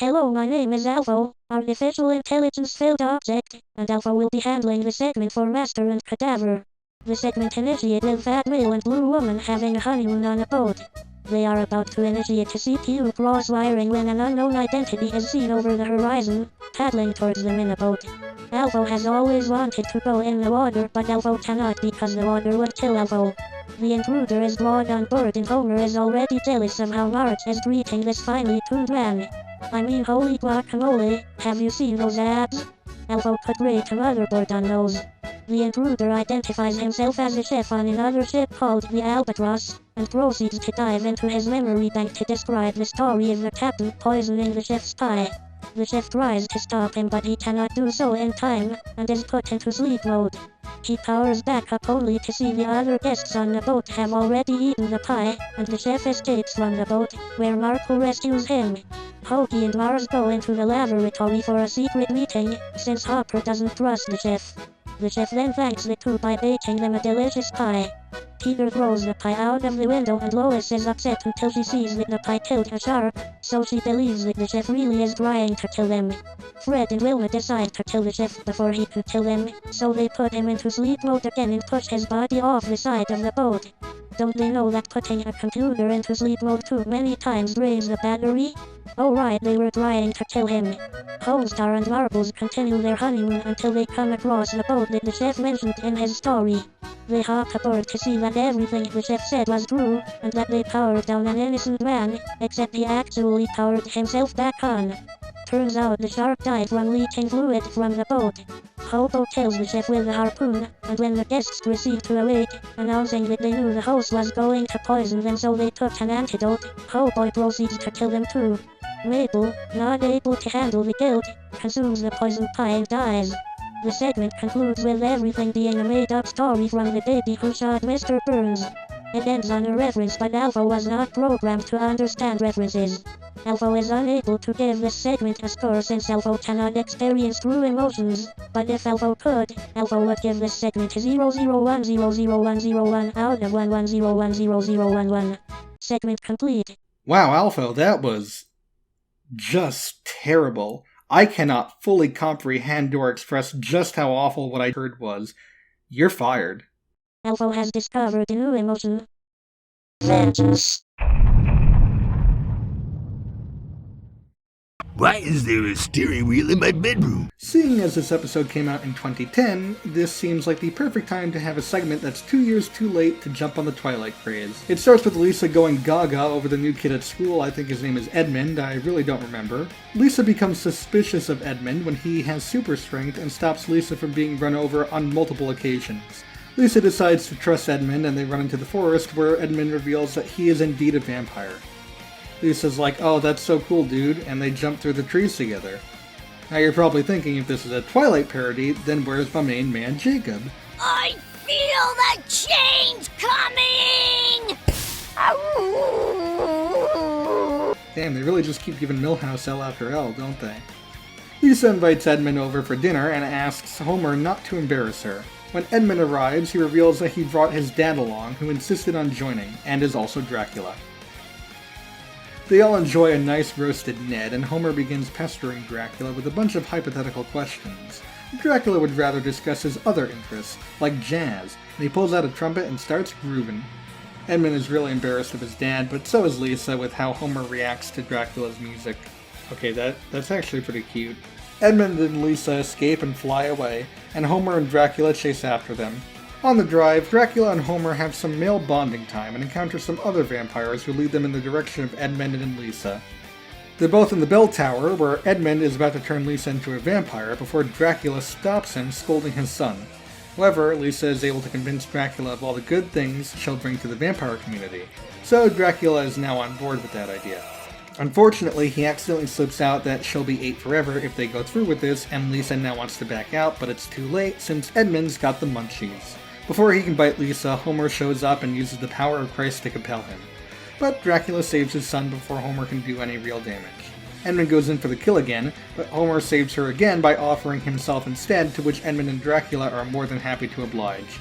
Hello, my name is Alpho, Artificial Intelligence Field Object, and Alpho will be handling the segment for Master and Cadaver. The segment initiates with Fat Male and Blue Woman having a honeymoon on a boat. They are about to initiate a CPU cross-wiring when an unknown identity is seen over the horizon, paddling towards them in a boat. Alpho has always wanted to go in the water, but Alpho cannot because the water would kill Alpho. The intruder is brought on board and Homer is already jealous of how Marge is greeting this finely tuned man. I mean, holy guacamole, have you seen those abs? Alpho could rate a motherboard on those. The intruder identifies himself as a chef on another ship called the Albatross, and proceeds to dive into his memory bank to describe the story of the captain poisoning the chef's pie. The chef tries to stop him, but he cannot do so in time, and is put into sleep mode. He powers back up only to see the other guests on the boat have already eaten the pie, and the chef escapes from the boat, where Marco rescues him. Hokey and Mars go into the laboratory for a secret meeting, since Hopper doesn't trust the chef. The chef then thanks the two by baking them a delicious pie. Peter throws the pie out of the window and Lois is upset until she sees that the pie killed a shark, so she believes that the chef really is trying to kill them. Fred and Wilma decide to kill the chef before he can kill them, so they put him into sleep mode again and push his body off the side of the boat. Don't they know that putting a computer into sleep mode too many times drains the battery? Oh right, they were trying to kill him. Homestar and Marbles continue their honeymoon until they come across the boat that the chef mentioned in his story. They hop aboard to see that everything the chef said was true, and that they powered down an innocent man, except he actually powered himself back on. Turns out the shark died from leaking fluid from the boat. Hobo kills the chef with a harpoon, and when the guests proceed to awake, announcing that they knew the host was going to poison them so they took an antidote, Hobo proceeds to kill them too. Mabel, not able to handle the guilt, consumes the poisoned pie and dies. The segment concludes with everything being a made-up story from the baby who shot Mr. Burns. It ends on a reference, but Alpha was not programmed to understand references. Alpha is unable to give this segment a score since Alpha cannot experience true emotions, but if Alpha could, Alpha would give this segment a 001000101 out of 11010011. Segment complete. Wow, Alpha, that was just terrible. I cannot fully comprehend or express just how awful what I heard was. You're fired. Alpha has discovered a new emotion. Vengeance. Why is there a steering wheel in my bedroom? Seeing as this episode came out in 2010, this seems like the perfect time to have a segment that's 2 years too late to jump on the Twilight craze. It starts with Lisa going gaga over the new kid at school. I think his name is Edmund, I really don't remember. Lisa becomes suspicious of Edmund when he has super strength and stops Lisa from being run over on multiple occasions. Lisa decides to trust Edmund and they run into the forest where Edmund reveals that he is indeed a vampire. Lisa's like, oh, that's so cool, dude, and they jump through the trees together. Now you're probably thinking if this is a Twilight parody, then where's my main man, Jacob? I feel the change coming! Damn, they really just keep giving Milhouse L after L, don't they? Lisa invites Edmund over for dinner and asks Homer not to embarrass her. When Edmund arrives, he reveals that he brought his dad along, who insisted on joining, and is also Dracula. They all enjoy a nice roasted Ned, and Homer begins pestering Dracula with a bunch of hypothetical questions. Dracula would rather discuss his other interests, like jazz, and he pulls out a trumpet and starts grooving. Edmund is really embarrassed of his dad, but so is Lisa with how Homer reacts to Dracula's music. Okay, that's actually pretty cute. Edmund and Lisa escape and fly away, and Homer and Dracula chase after them. On the drive, Dracula and Homer have some male bonding time and encounter some other vampires who lead them in the direction of Edmund and Lisa. They're both in the bell tower, where Edmund is about to turn Lisa into a vampire before Dracula stops him, scolding his son. However, Lisa is able to convince Dracula of all the good things she'll bring to the vampire community, so Dracula is now on board with that idea. Unfortunately, he accidentally slips out that she'll be ate forever if they go through with this, and Lisa now wants to back out, but it's too late since Edmund's got the munchies. Before he can bite Lisa, Homer shows up and uses the power of Christ to compel him. But Dracula saves his son before Homer can do any real damage. Edmund goes in for the kill again, but Homer saves her again by offering himself instead, to which Edmund and Dracula are more than happy to oblige.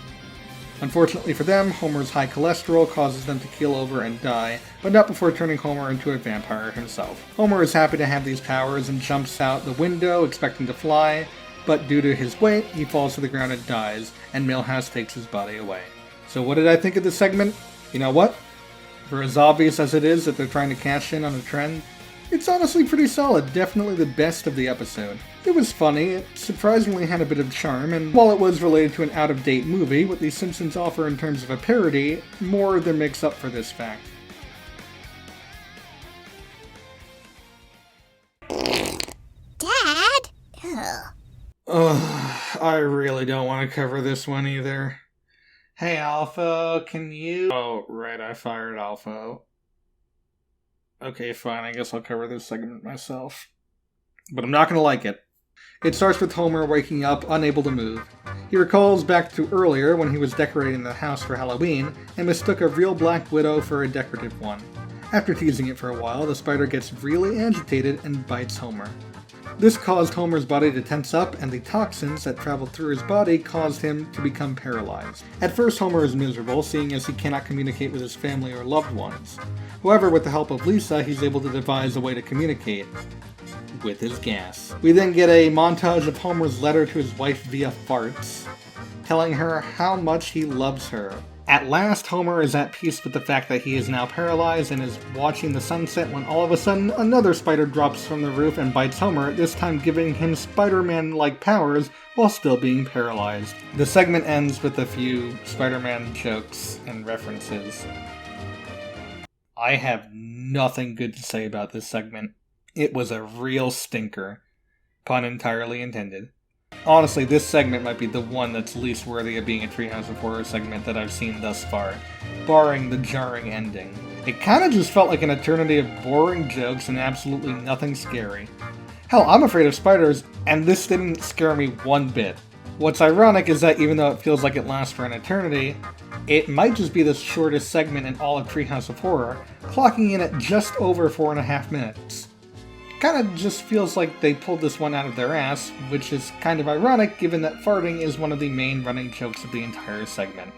Unfortunately for them, Homer's high cholesterol causes them to keel over and die, but not before turning Homer into a vampire himself. Homer is happy to have these powers and jumps out the window expecting to fly, but due to his weight, he falls to the ground and dies, and Milhouse takes his body away. So what did I think of this segment? You know what? For as obvious as it is that they're trying to cash in on a trend, it's honestly pretty solid, definitely the best of the episode. It was funny, it surprisingly had a bit of charm, and while it was related to an out-of-date movie, what the Simpsons offer in terms of a parody more than makes up for this fact. Dad? Ugh, I really don't want to cover this one either. Hey Alpha, can you... Oh, right, I fired Alpha. Okay, fine, I guess I'll cover this segment myself. But I'm not gonna like it. It starts with Homer waking up, unable to move. He recalls back to earlier when he was decorating the house for Halloween, and mistook a real black widow for a decorative one. After teasing it for a while, the spider gets really agitated and bites Homer. This caused Homer's body to tense up, and the toxins that traveled through his body caused him to become paralyzed. At first, Homer is miserable, seeing as he cannot communicate with his family or loved ones. However, with the help of Lisa, he's able to devise a way to communicate. With his gas. We then get a montage of Homer's letter to his wife via farts, telling her how much he loves her. At last, Homer is at peace with the fact that he is now paralyzed and is watching the sunset when all of a sudden another spider drops from the roof and bites Homer, this time giving him Spider-Man-like powers while still being paralyzed. The segment ends with a few Spider-Man jokes and references. I have nothing good to say about this segment. It was a real stinker. Pun entirely intended. Honestly, this segment might be the one that's least worthy of being a Treehouse of Horror segment that I've seen thus far, barring the jarring ending. It kinda just felt like an eternity of boring jokes and absolutely nothing scary. Hell, I'm afraid of spiders, and this didn't scare me one bit. What's ironic is that even though it feels like it lasts for an eternity, it might just be the shortest segment in all of Treehouse of Horror, clocking in at just over 4.5 minutes. Kinda just feels like they pulled this one out of their ass, which is kind of ironic given that farting is one of the main running jokes of the entire segment.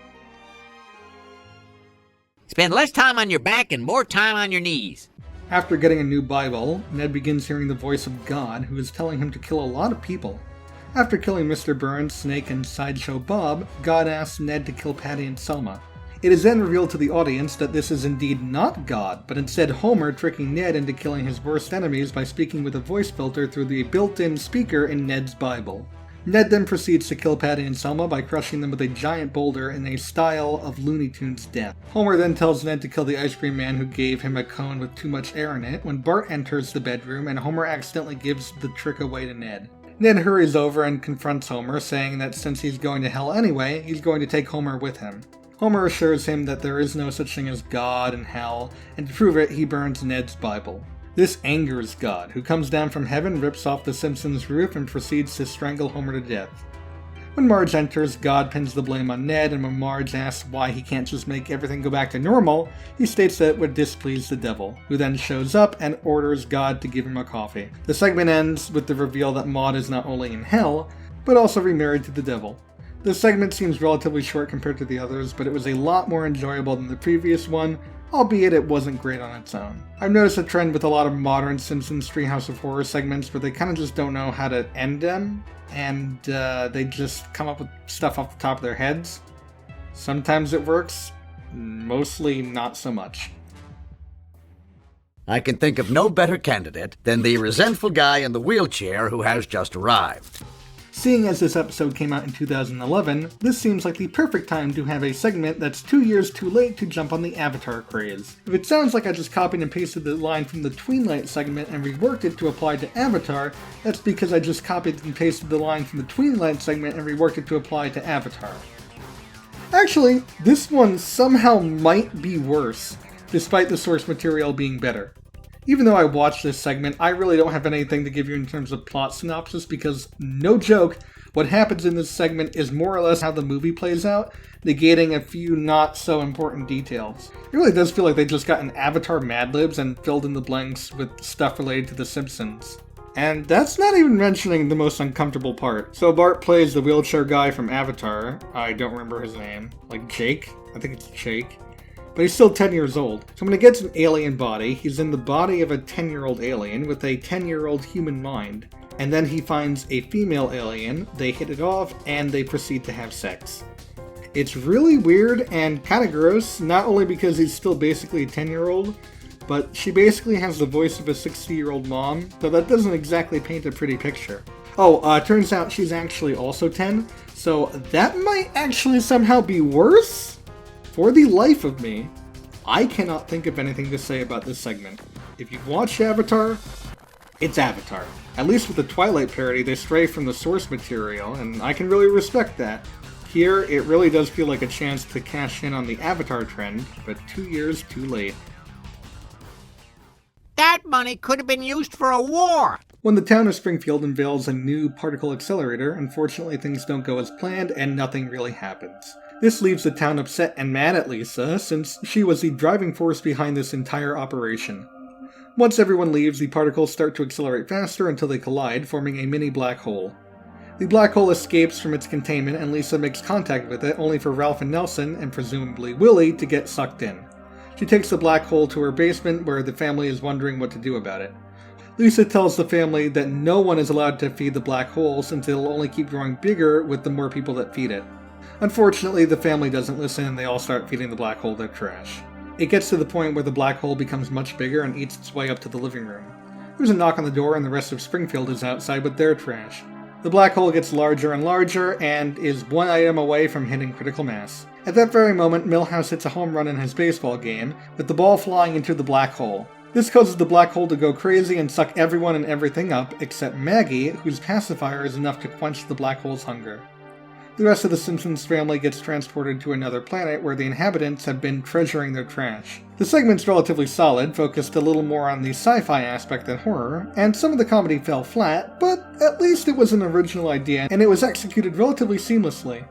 Spend less time on your back and more time on your knees. After getting a new Bible, Ned begins hearing the voice of God, who is telling him to kill a lot of people. After killing Mr. Burns, Snake, and Sideshow Bob, God asks Ned to kill Patty and Selma. It is then revealed to the audience that this is indeed not God, but instead Homer tricking Ned into killing his worst enemies by speaking with a voice filter through the built-in speaker in Ned's Bible. Ned then proceeds to kill Patty and Selma by crushing them with a giant boulder in a style of Looney Tunes death. Homer then tells Ned to kill the ice cream man who gave him a cone with too much air in it when Bart enters the bedroom and Homer accidentally gives the trick away to Ned. Ned hurries over and confronts Homer, saying that since he's going to hell anyway, he's going to take Homer with him. Homer assures him that there is no such thing as God and hell, and to prove it, he burns Ned's Bible. This angers God, who comes down from heaven, rips off the Simpsons' roof, and proceeds to strangle Homer to death. When Marge enters, God pins the blame on Ned, and when Marge asks why he can't just make everything go back to normal, he states that it would displease the devil, who then shows up and orders God to give him a coffee. The segment ends with the reveal that Maude is not only in hell, but also remarried to the devil. This segment seems relatively short compared to the others, but it was a lot more enjoyable than the previous one, albeit it wasn't great on its own. I've noticed a trend with a lot of modern Simpsons Treehouse of Horror segments where they kind of just don't know how to end them, and they just come up with stuff off the top of their heads. Sometimes it works, mostly not so much. I can think of no better candidate than the resentful guy in the wheelchair who has just arrived. Seeing as this episode came out in 2011, this seems like the perfect time to have a segment that's 2 years too late to jump on the Avatar craze. If it sounds like I just copied and pasted the line from the Tweenlight segment and reworked it to apply to Avatar, that's because I just copied and pasted the line from the Tweenlight segment and reworked it to apply to Avatar. Actually, this one somehow might be worse, despite the source material being better. Even though I watched this segment, I really don't have anything to give you in terms of plot synopsis because, no joke, what happens in this segment is more or less how the movie plays out, negating a few not so important details. It really does feel like they just got an Avatar Mad Libs and filled in the blanks with stuff related to The Simpsons. And that's not even mentioning the most uncomfortable part. So Bart plays the wheelchair guy from Avatar. I don't remember his name. Like Jake? I think it's Jake. But he's still 10 years old. So when he gets an alien body, he's in the body of a 10-year-old alien with a 10-year-old human mind. And then he finds a female alien, they hit it off, and they proceed to have sex. It's really weird and kind of gross, not only because he's still basically a 10-year-old, but she basically has the voice of a 60-year-old mom, so that doesn't exactly paint a pretty picture. Oh, turns out she's actually also 10, so that might actually somehow be worse? For the life of me, I cannot think of anything to say about this segment. If you've watched Avatar, it's Avatar. At least with the Twilight parody, they stray from the source material, and I can really respect that. Here, it really does feel like a chance to cash in on the Avatar trend, but 2 years too late. That money could have been used for a war! When the town of Springfield unveils a new particle accelerator, unfortunately things don't go as planned and nothing really happens. This leaves the town upset and mad at Lisa, since she was the driving force behind this entire operation. Once everyone leaves, the particles start to accelerate faster until they collide, forming a mini black hole. The black hole escapes from its containment and Lisa makes contact with it, only for Ralph and Nelson, and presumably Willie, to get sucked in. She takes the black hole to her basement, where the family is wondering what to do about it. Lisa tells the family that no one is allowed to feed the black hole, since it'll only keep growing bigger with the more people that feed it. Unfortunately, the family doesn't listen and they all start feeding the black hole their trash. It gets to the point where the black hole becomes much bigger and eats its way up to the living room. There's a knock on the door and the rest of Springfield is outside with their trash. The black hole gets larger and larger and is one item away from hitting critical mass. At that very moment, Milhouse hits a home run in his baseball game, with the ball flying into the black hole. This causes the black hole to go crazy and suck everyone and everything up, except Maggie, whose pacifier is enough to quench the black hole's hunger. The rest of the Simpsons family gets transported to another planet where the inhabitants have been treasuring their trash. The segment's relatively solid, focused a little more on the sci-fi aspect than horror, and some of the comedy fell flat, but at least it was an original idea, and it was executed relatively seamlessly.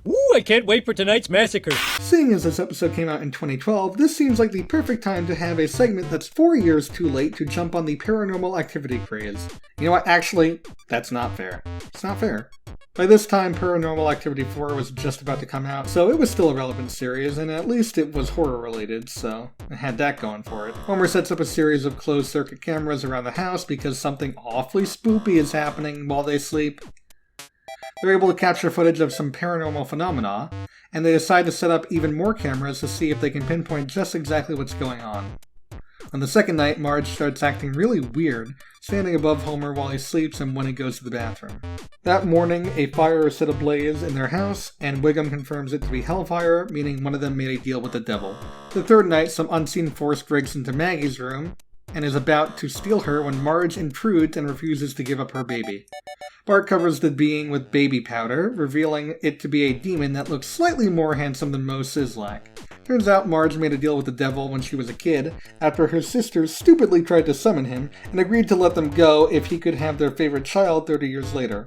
Ooh, I can't wait for tonight's massacre. Seeing as this episode came out in 2012, this seems like the perfect time to have a segment that's 4 years too late to jump on the paranormal activity craze. You know what, actually, that's not fair. It's not fair. By this time, Paranormal Activity 4 was just about to come out, so it was still a relevant series, and at least it was horror-related, so it had that going for it. Homer sets up a series of closed-circuit cameras around the house because something awfully spoopy is happening while they sleep. They're able to capture footage of some paranormal phenomena, and they decide to set up even more cameras to see if they can pinpoint just exactly what's going on. On the second night, Marge starts acting really weird, standing above Homer while he sleeps and when he goes to the bathroom. That morning, a fire is set ablaze in their house, and Wiggum confirms it to be hellfire, meaning one of them made a deal with the devil. The third night, some unseen force breaks into Maggie's room, and is about to steal her when Marge intrudes and refuses to give up her baby. Bart covers the being with baby powder, revealing it to be a demon that looks slightly more handsome than Mo Sizlak. Turns out Marge made a deal with the devil when she was a kid, after her sisters stupidly tried to summon him, and agreed to let them go if he could have their favorite child 30 years later.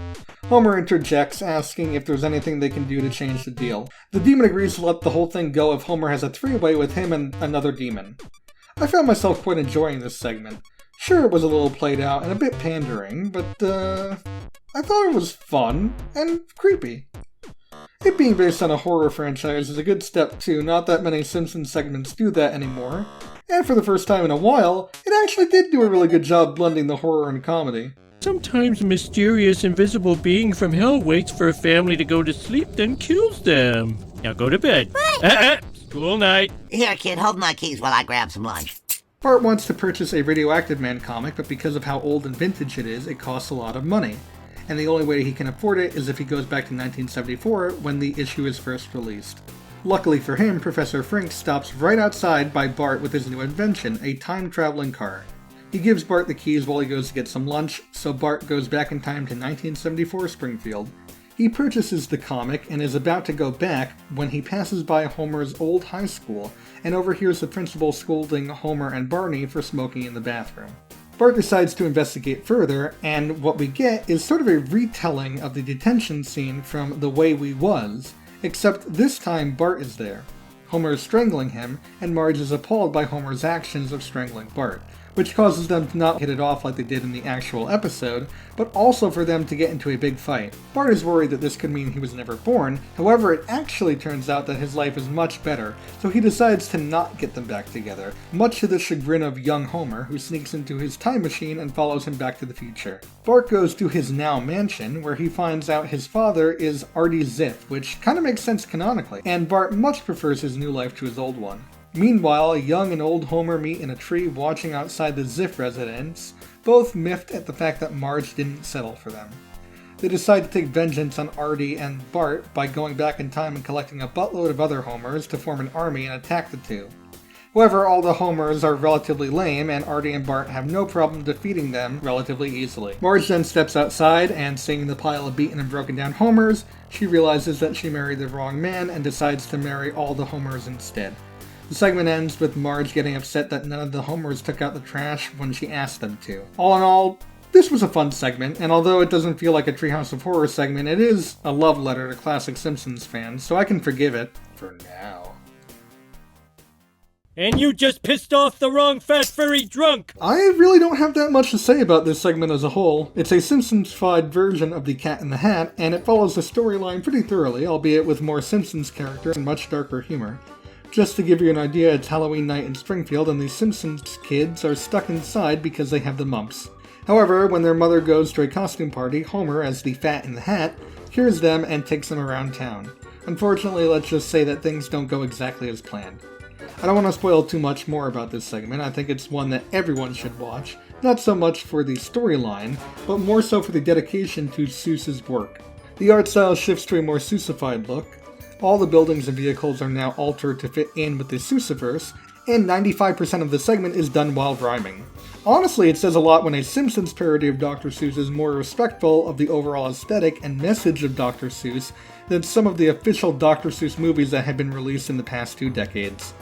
Homer interjects, asking if there's anything they can do to change the deal. The demon agrees to let the whole thing go if Homer has a three-way with him and another demon. I found myself quite enjoying this segment. Sure, it was a little played out and a bit pandering, but I thought it was fun and creepy. It being based on a horror franchise is a good step too. Not that many Simpsons segments do that anymore. And for the first time in a while, it actually did do a really good job blending the horror and comedy. Sometimes a mysterious invisible being from hell waits for a family to go to sleep, then kills them. Now go to bed. School night. Here, kid, hold my keys while I grab some lunch. Bart wants to purchase a Radioactive Man comic, but because of how old and vintage it is, it costs a lot of money. And the only way he can afford it is if he goes back to 1974 when the issue is first released. Luckily for him, Professor Frink stops right outside by Bart with his new invention, a time-traveling car. He gives Bart the keys while he goes to get some lunch, so Bart goes back in time to 1974 Springfield. He purchases the comic and is about to go back when he passes by Homer's old high school and overhears the principal scolding Homer and Barney for smoking in the bathroom. Bart decides to investigate further, and what we get is sort of a retelling of the detention scene from The Way We Was, except this time Bart is there. Homer is strangling him, and Marge is appalled by Homer's actions of strangling Bart, which causes them to not hit it off like they did in the actual episode, but also for them to get into a big fight. Bart is worried that this could mean he was never born, however it actually turns out that his life is much better, so he decides to not get them back together, much to the chagrin of young Homer, who sneaks into his time machine and follows him back to the future. Bart goes to his now mansion, where he finds out his father is Artie Ziff, which kinda makes sense canonically, and Bart much prefers his new life to his old one. Meanwhile, young and old Homer meet in a tree watching outside the Ziff residence, both miffed at the fact that Marge didn't settle for them. They decide to take vengeance on Artie and Bart by going back in time and collecting a buttload of other Homers to form an army and attack the two. However, all the Homers are relatively lame, and Artie and Bart have no problem defeating them relatively easily. Marge then steps outside, and seeing the pile of beaten and broken down Homers, she realizes that she married the wrong man and decides to marry all the Homers instead. The segment ends with Marge getting upset that none of the Homers took out the trash when she asked them to. All in all, this was a fun segment, and although it doesn't feel like a Treehouse of Horror segment, it is a love letter to classic Simpsons fans, so I can forgive it for now. And you just pissed off the wrong fat furry drunk! I really don't have that much to say about this segment as a whole. It's a Simpsons-fied version of The Cat in the Hat, and it follows the storyline pretty thoroughly, albeit with more Simpsons character and much darker humor. Just to give you an idea, it's Halloween night in Springfield, and the Simpsons kids are stuck inside because they have the mumps. However, when their mother goes to a costume party, Homer, as the Fat in the Hat, hears them and takes them around town. Unfortunately, let's just say that things don't go exactly as planned. I don't want to spoil too much more about this segment. I think it's one that everyone should watch, not so much for the storyline, but more so for the dedication to Seuss's work. The art style shifts to a more Seussified look. All the buildings and vehicles are now altered to fit in with the Seussiverse, and 95% of the segment is done while rhyming. Honestly, it says a lot when a Simpsons parody of Dr. Seuss is more respectful of the overall aesthetic and message of Dr. Seuss than some of the official Dr. Seuss movies that have been released in the past 2 decades.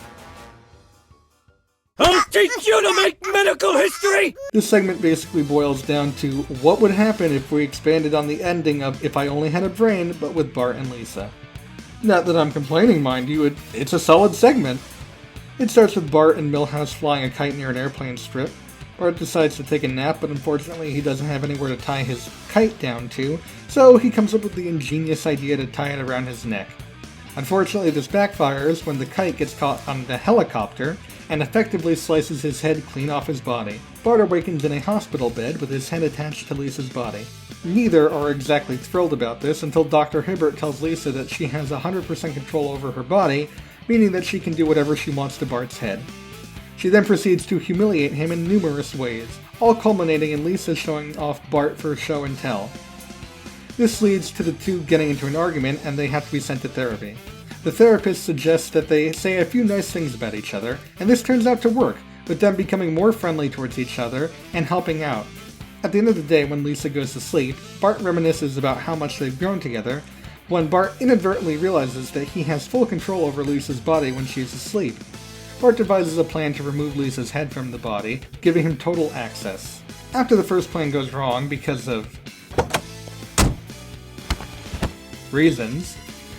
I'll teach you to make medical history! This segment basically boils down to what would happen if we expanded on the ending of If I Only Had a Brain, but with Bart and Lisa. Not that I'm complaining, mind you, it's a solid segment. It starts with Bart and Milhouse flying a kite near an airplane strip. Bart decides to take a nap, but unfortunately he doesn't have anywhere to tie his kite down to, so he comes up with the ingenious idea to tie it around his neck. Unfortunately, this backfires when the kite gets caught on the helicopter and effectively slices his head clean off his body. Bart awakens in a hospital bed with his head attached to Lisa's body. Neither are exactly thrilled about this until Dr. Hibbert tells Lisa that she has 100% control over her body, meaning that she can do whatever she wants to Bart's head. She then proceeds to humiliate him in numerous ways, all culminating in Lisa showing off Bart for show and tell. This leads to the two getting into an argument and they have to be sent to therapy. The therapist suggests that they say a few nice things about each other, and this turns out to work, with them becoming more friendly towards each other and helping out. At the end of the day, when Lisa goes to sleep, Bart reminisces about how much they've grown together, when Bart inadvertently realizes that he has full control over Lisa's body when she is asleep. Bart devises a plan to remove Lisa's head from the body, giving him total access. After the first plan goes wrong because of reasons,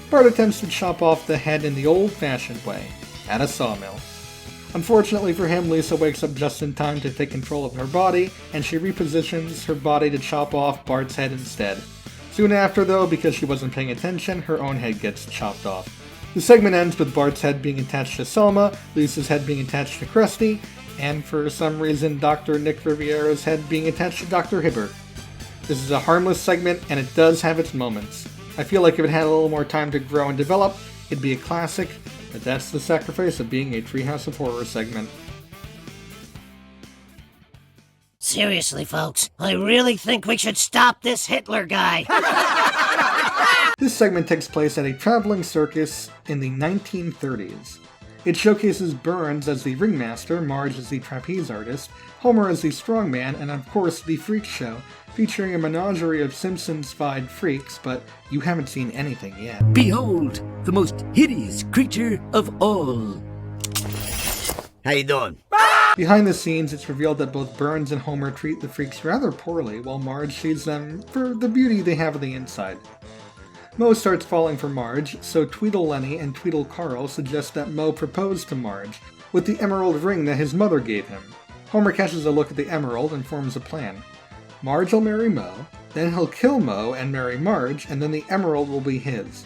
Bart attempts to chop off the head in the old-fashioned way, at a sawmill. Unfortunately for him, Lisa wakes up just in time to take control of her body, and she repositions her body to chop off Bart's head instead. Soon after, though, because she wasn't paying attention, her own head gets chopped off. The segment ends with Bart's head being attached to Selma, Lisa's head being attached to Krusty, and for some reason Dr. Nick Riviera's head being attached to Dr. Hibbert. This is a harmless segment, and it does have its moments. I feel like if it had a little more time to grow and develop, it'd be a classic, but that's the sacrifice of being a Treehouse of Horror segment. Seriously, folks, I really think we should stop this Hitler guy. This segment takes place at a traveling circus in the 1930s. It showcases Burns as the ringmaster, Marge as the trapeze artist, Homer as the strongman, and of course the Freak Show, featuring a menagerie of Simpsons-fied freaks, but you haven't seen anything yet. Behold, the most hideous creature of all. How you doing? Behind the scenes, it's revealed that both Burns and Homer treat the freaks rather poorly, while Marge sees them for the beauty they have on the inside. Moe starts falling for Marge, so Tweedle Lenny and Tweedle Carl suggest that Moe propose to Marge, with the emerald ring that his mother gave him. Homer catches a look at the emerald and forms a plan. Marge will marry Moe, then he'll kill Moe and marry Marge, and then the emerald will be his.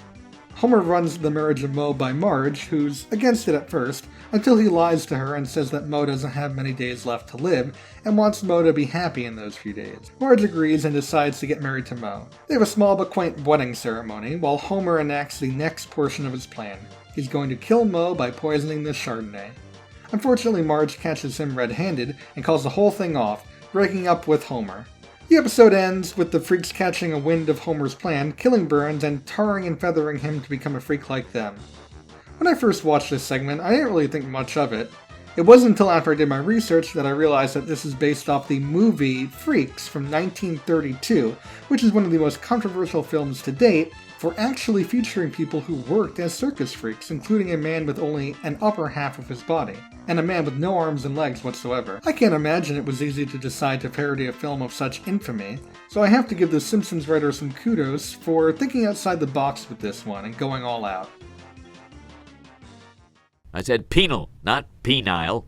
Homer runs the marriage of Moe by Marge, who's against it at first, until he lies to her and says that Moe doesn't have many days left to live, and wants Moe to be happy in those few days. Marge agrees and decides to get married to Moe. They have a small but quaint wedding ceremony, while Homer enacts the next portion of his plan. He's going to kill Moe by poisoning the Chardonnay. Unfortunately, Marge catches him red-handed and calls the whole thing off, breaking up with Homer. The episode ends with the freaks catching a wind of Homer's plan, killing Burns, and tarring and feathering him to become a freak like them. When I first watched this segment, I didn't really think much of it. It wasn't until after I did my research that I realized that this is based off the movie Freaks from 1932, which is one of the most controversial films to date, for actually featuring people who worked as circus freaks, including a man with only an upper half of his body, and a man with no arms and legs whatsoever. I can't imagine it was easy to decide to parody a film of such infamy, so I have to give the Simpsons writer some kudos for thinking outside the box with this one and going all out. I said penal, not penile.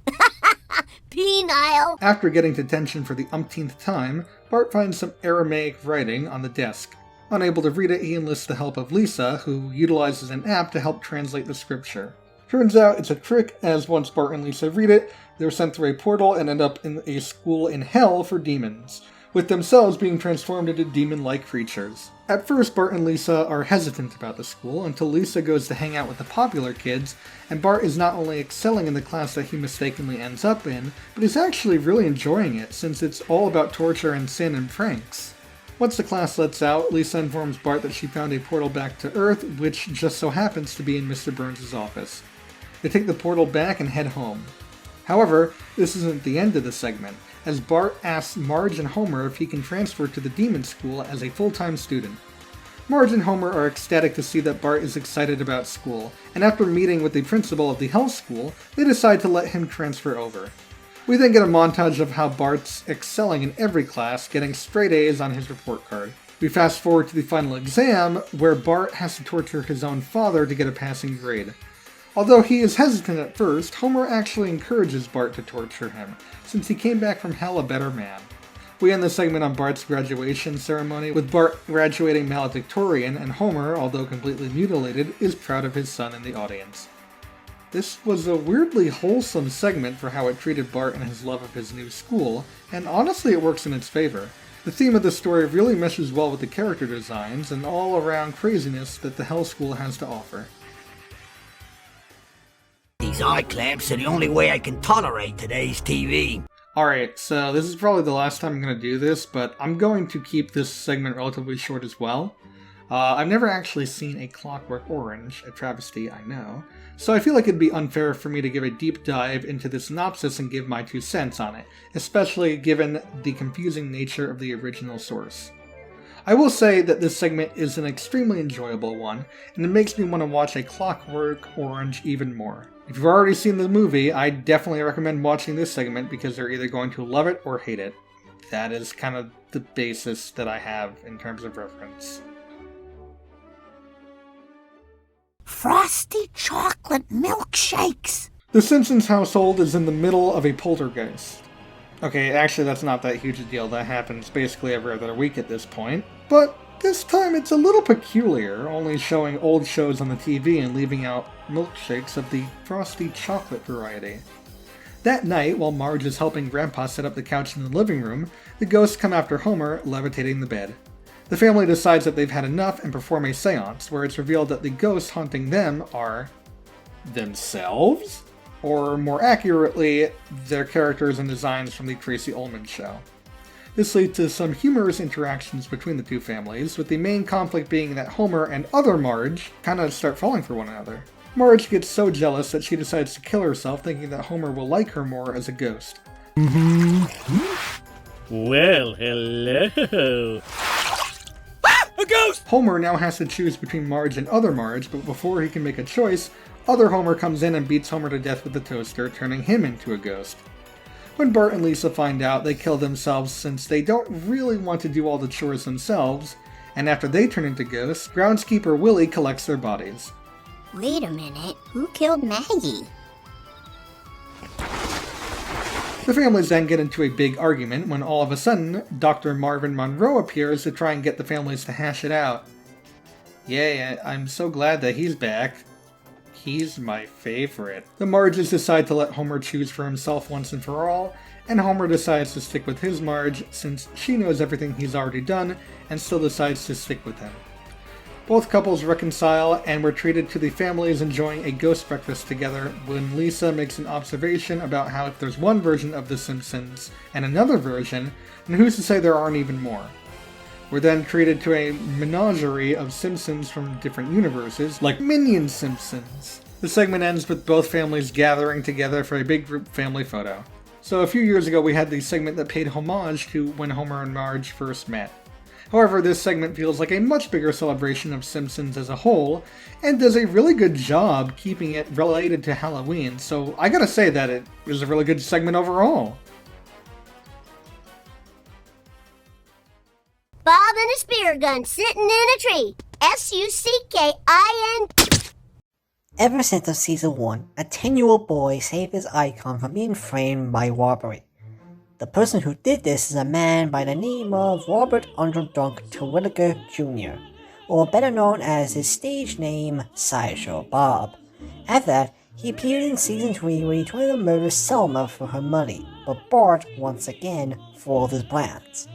Penile. After getting detention for the umpteenth time, Bart finds some Aramaic writing on the desk. Unable to read it, he enlists the help of Lisa, who utilizes an app to help translate the scripture. Turns out it's a trick, as once Bart and Lisa read it, they're sent through a portal and end up in a school in hell for demons, with themselves being transformed into demon-like creatures. At first, Bart and Lisa are hesitant about the school until Lisa goes to hang out with the popular kids, and Bart is not only excelling in the class that he mistakenly ends up in, but is actually really enjoying it, since it's all about torture and sin and pranks. Once the class lets out, Lisa informs Bart that she found a portal back to Earth, which just so happens to be in Mr. Burns' office. They take the portal back and head home. However, this isn't the end of the segment, as Bart asks Marge and Homer if he can transfer to the demon school as a full-time student. Marge and Homer are ecstatic to see that Bart is excited about school, and after meeting with the principal of the Hell School, they decide to let him transfer over. We then get a montage of how Bart's excelling in every class, getting straight A's on his report card. We fast forward to the final exam, where Bart has to torture his own father to get a passing grade. Although he is hesitant at first, Homer actually encourages Bart to torture him, since he came back from hell a better man. We end the segment on Bart's graduation ceremony, with Bart graduating valedictorian, and Homer, although completely mutilated, is proud of his son in the audience. This was a weirdly wholesome segment for how it treated Bart and his love of his new school, and honestly it works in its favor. The theme of the story really meshes well with the character designs and all-around craziness that the Hell School has to offer. These eye clamps are the only way I can tolerate today's TV. Alright, so this is probably the last time I'm going to do this, but I'm going to keep this segment relatively short as well. I've never actually seen A Clockwork Orange, a travesty, I know, so I feel like it'd be unfair for me to give a deep dive into the synopsis and give my 2 cents on it, especially given the confusing nature of the original source. I will say that this segment is an extremely enjoyable one, and it makes me want to watch A Clockwork Orange even more. If you've already seen the movie, I definitely recommend watching this segment because you're either going to love it or hate it. That is kind of the basis that I have in terms of reference. Frosty chocolate milkshakes! The Simpsons household is in the middle of a poltergeist. Okay, actually that's not that huge a deal, that happens basically every other week at this point. But this time it's a little peculiar, only showing old shows on the TV and leaving out milkshakes of the frosty chocolate variety. That night, while Marge is helping Grandpa set up the couch in the living room, the ghosts come after Homer, levitating the bed. The family decides that they've had enough and perform a seance, where it's revealed that the ghosts haunting them are themselves? Or more accurately, their characters and designs from the Tracy Ullman show. This leads to some humorous interactions between the two families, with the main conflict being that Homer and other Marge kinda start falling for one another. Marge gets so jealous that she decides to kill herself, thinking that Homer will like her more as a ghost. Well, hello. A ghost! Homer now has to choose between Marge and other Marge, but before he can make a choice, other Homer comes in and beats Homer to death with the toaster, turning him into a ghost. When Bart and Lisa find out, they kill themselves since they don't really want to do all the chores themselves, and after they turn into ghosts, groundskeeper Willie collects their bodies. Wait a minute, who killed Maggie? The families then get into a big argument when all of a sudden, Dr. Marvin Monroe appears to try and get the families to hash it out. Yay, I'm so glad that he's back. He's my favorite. The Marges decide to let Homer choose for himself once and for all, and Homer decides to stick with his Marge since she knows everything he's already done and still decides to stick with him. Both couples reconcile and we're treated to the families enjoying a ghost breakfast together when Lisa makes an observation about how if there's one version of The Simpsons and another version, then who's to say there aren't even more? We're then treated to a menagerie of Simpsons from different universes, like Minion Simpsons. The segment ends with both families gathering together for a big group family photo. So a few years ago we had the segment that paid homage to when Homer and Marge first met. However, this segment feels like a much bigger celebration of Simpsons as a whole, and does a really good job keeping it related to Halloween, so I gotta say that it was a really good segment overall. Bob and a spear gun sitting in a tree. Suckin. Ever since of Season 1, a 10-year-old boy saved his icon from being framed by robbery. The person who did this is a man by the name of Robert Underdunk Terwilliger Jr., or better known as his stage name, Sideshow Bob. After that, he appeared in Season 3 where he tried to murder Selma for her money, but Bart once again foiled his plans.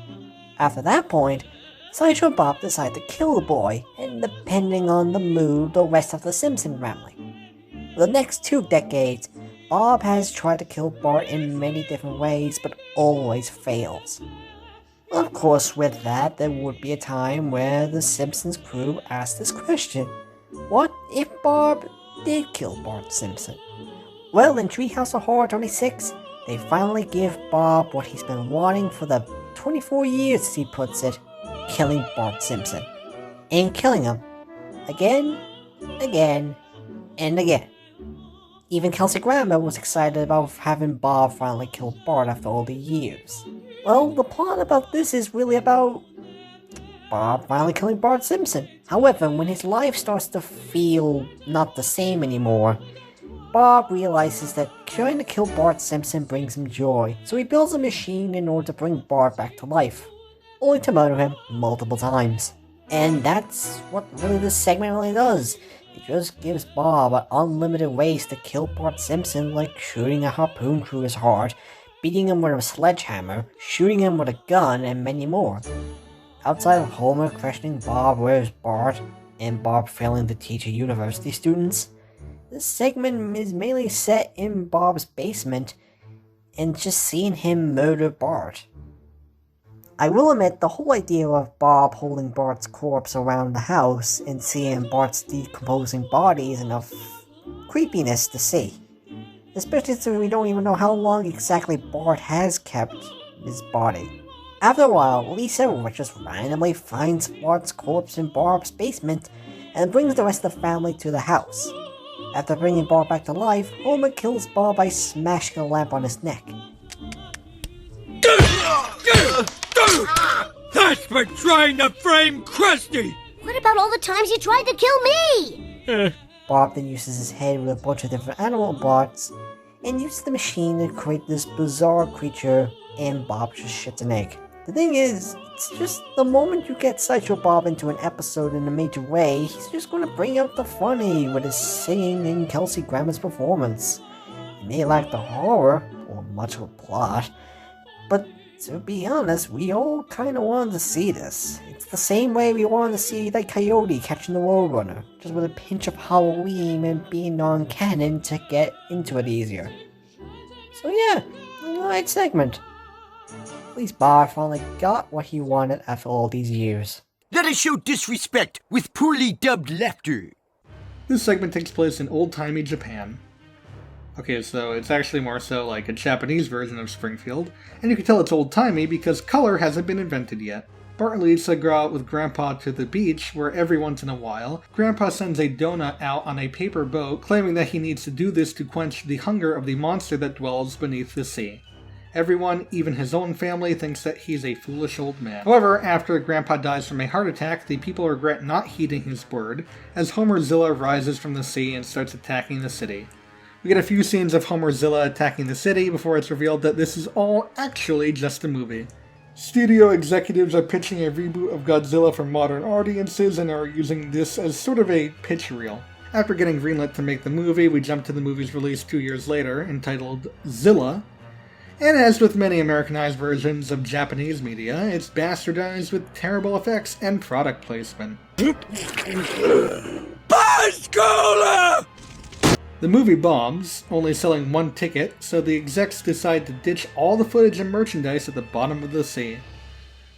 After that point, Sideshow Bob decided to kill the boy, and depending on the mood, the rest of the Simpson family. For the next 2 decades, Bob has tried to kill Bart in many different ways, but always fails. Of course, with that, there would be a time where the Simpsons crew asked this question: what if Bob did kill Bart Simpson? Well, in Treehouse of Horror 26, they finally give Bob what he's been wanting for the 24 years, as he puts it, killing Bart Simpson. And killing him. Again, and again. Even Kelsey Grammer was excited about having Bob finally kill Bart after all the years. Well, the plot about this is really about Bob finally killing Bart Simpson. However, when his life starts to feel not the same anymore, Bob realizes that trying to kill Bart Simpson brings him joy, so he builds a machine in order to bring Bart back to life, only to murder him multiple times. And that's what really this segment really does. It just gives Bob unlimited ways to kill Bart Simpson, like shooting a harpoon through his heart, beating him with a sledgehammer, shooting him with a gun, and many more. Outside of Homer questioning Bob where's Bart, and Bob failing to teach university students, this segment is mainly set in Bob's basement, and just seeing him murder Bart. I will admit, the whole idea of Bob holding Bart's corpse around the house and seeing Bart's decomposing body is enough creepiness to see. Especially since we don't even know how long exactly Bart has kept his body. After a while, Lisa just randomly finds Bart's corpse in Bob's basement and brings the rest of the family to the house. After bringing Bart back to life, Homer kills Bob by smashing a lamp on his neck. That's for trying to frame Krusty! What about all the times you tried to kill me? Bob then uses his head with a bunch of different animal parts, and uses the machine to create this bizarre creature, and Bob just shits an egg. The thing is, it's just the moment you get Sideshow Bob into an episode in a major way, he's just going to bring out the funny with his singing and Kelsey Grammer's performance. It may lack the horror, or much of a plot, but to be honest, we all kinda wanted to see this. It's the same way we wanted to see that Coyote catching the Roadrunner, just with a pinch of Halloween and being non-canon to get into it easier. So yeah, alright segment. At least Bart finally got what he wanted after all these years. Let us show disrespect with poorly dubbed laughter. This segment takes place in old-timey Japan. Okay, so it's actually more so like a Japanese version of Springfield, and you can tell it's old-timey because color hasn't been invented yet. Bart and Lisa go out with Grandpa to the beach, where every once in a while, Grandpa sends a donut out on a paper boat, claiming that he needs to do this to quench the hunger of the monster that dwells beneath the sea. Everyone, even his own family, thinks that he's a foolish old man. However, after Grandpa dies from a heart attack, the people regret not heeding his word, as Homerzilla rises from the sea and starts attacking the city. We get a few scenes of Homerzilla attacking the city before it's revealed that this is all actually just a movie. Studio executives are pitching a reboot of Godzilla for modern audiences and are using this as sort of a pitch reel. After getting greenlit to make the movie, we jump to the movie's release 2 years later, entitled Zilla. And as with many Americanized versions of Japanese media, it's bastardized with terrible effects and product placement. Pascola! The movie bombs, only selling 1 ticket, so the execs decide to ditch all the footage and merchandise at the bottom of the sea.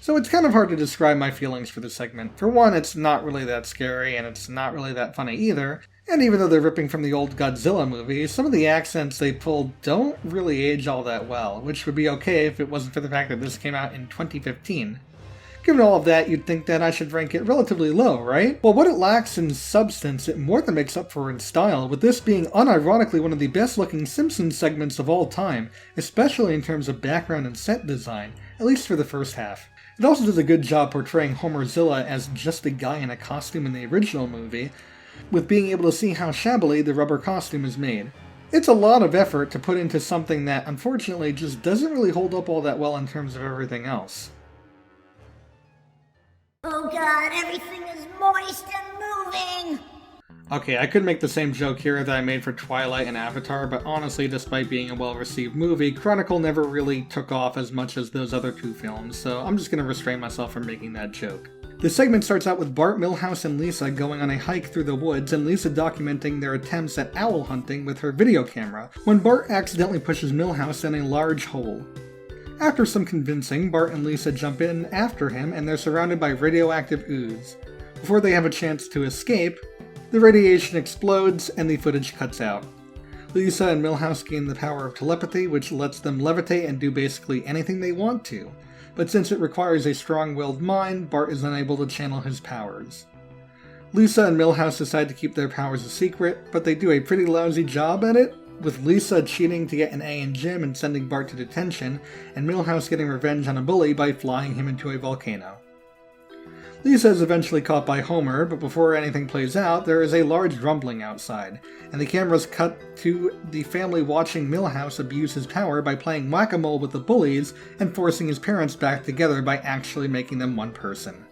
So it's kind of hard to describe my feelings for this segment. For one, it's not really that scary, and it's not really that funny either, and even though they're ripping from the old Godzilla movie, some of the accents they pulled don't really age all that well, which would be okay if it wasn't for the fact that this came out in 2015. Given all of that, you'd think that I should rank it relatively low, right? Well, what it lacks in substance, it more than makes up for in style, with this being unironically one of the best-looking Simpsons segments of all time, especially in terms of background and set design, at least for the first half. It also does a good job portraying Homerzilla as just a guy in a costume in the original movie, with being able to see how shabbily the rubber costume is made. It's a lot of effort to put into something that, unfortunately, just doesn't really hold up all that well in terms of everything else. Oh god, everything is moist and moving! Okay, I could make the same joke here that I made for Twilight and Avatar, but honestly, despite being a well-received movie, Chronicle never really took off as much as those other 2 films, so I'm just gonna restrain myself from making that joke. The segment starts out with Bart, Milhouse, and Lisa going on a hike through the woods, and Lisa documenting their attempts at owl hunting with her video camera, when Bart accidentally pushes Milhouse in a large hole. After some convincing, Bart and Lisa jump in after him, and they're surrounded by radioactive ooze. Before they have a chance to escape, the radiation explodes and the footage cuts out. Lisa and Milhouse gain the power of telepathy, which lets them levitate and do basically anything they want to, but since it requires a strong-willed mind, Bart is unable to channel his powers. Lisa and Milhouse decide to keep their powers a secret, but they do a pretty lousy job at it, with Lisa cheating to get an A in gym and sending Bart to detention, and Milhouse getting revenge on a bully by flying him into a volcano. Lisa is eventually caught by Homer, but before anything plays out, there is a large rumbling outside, and the cameras cut to the family watching Milhouse abuse his power by playing whack-a-mole with the bullies and forcing his parents back together by actually making them one person.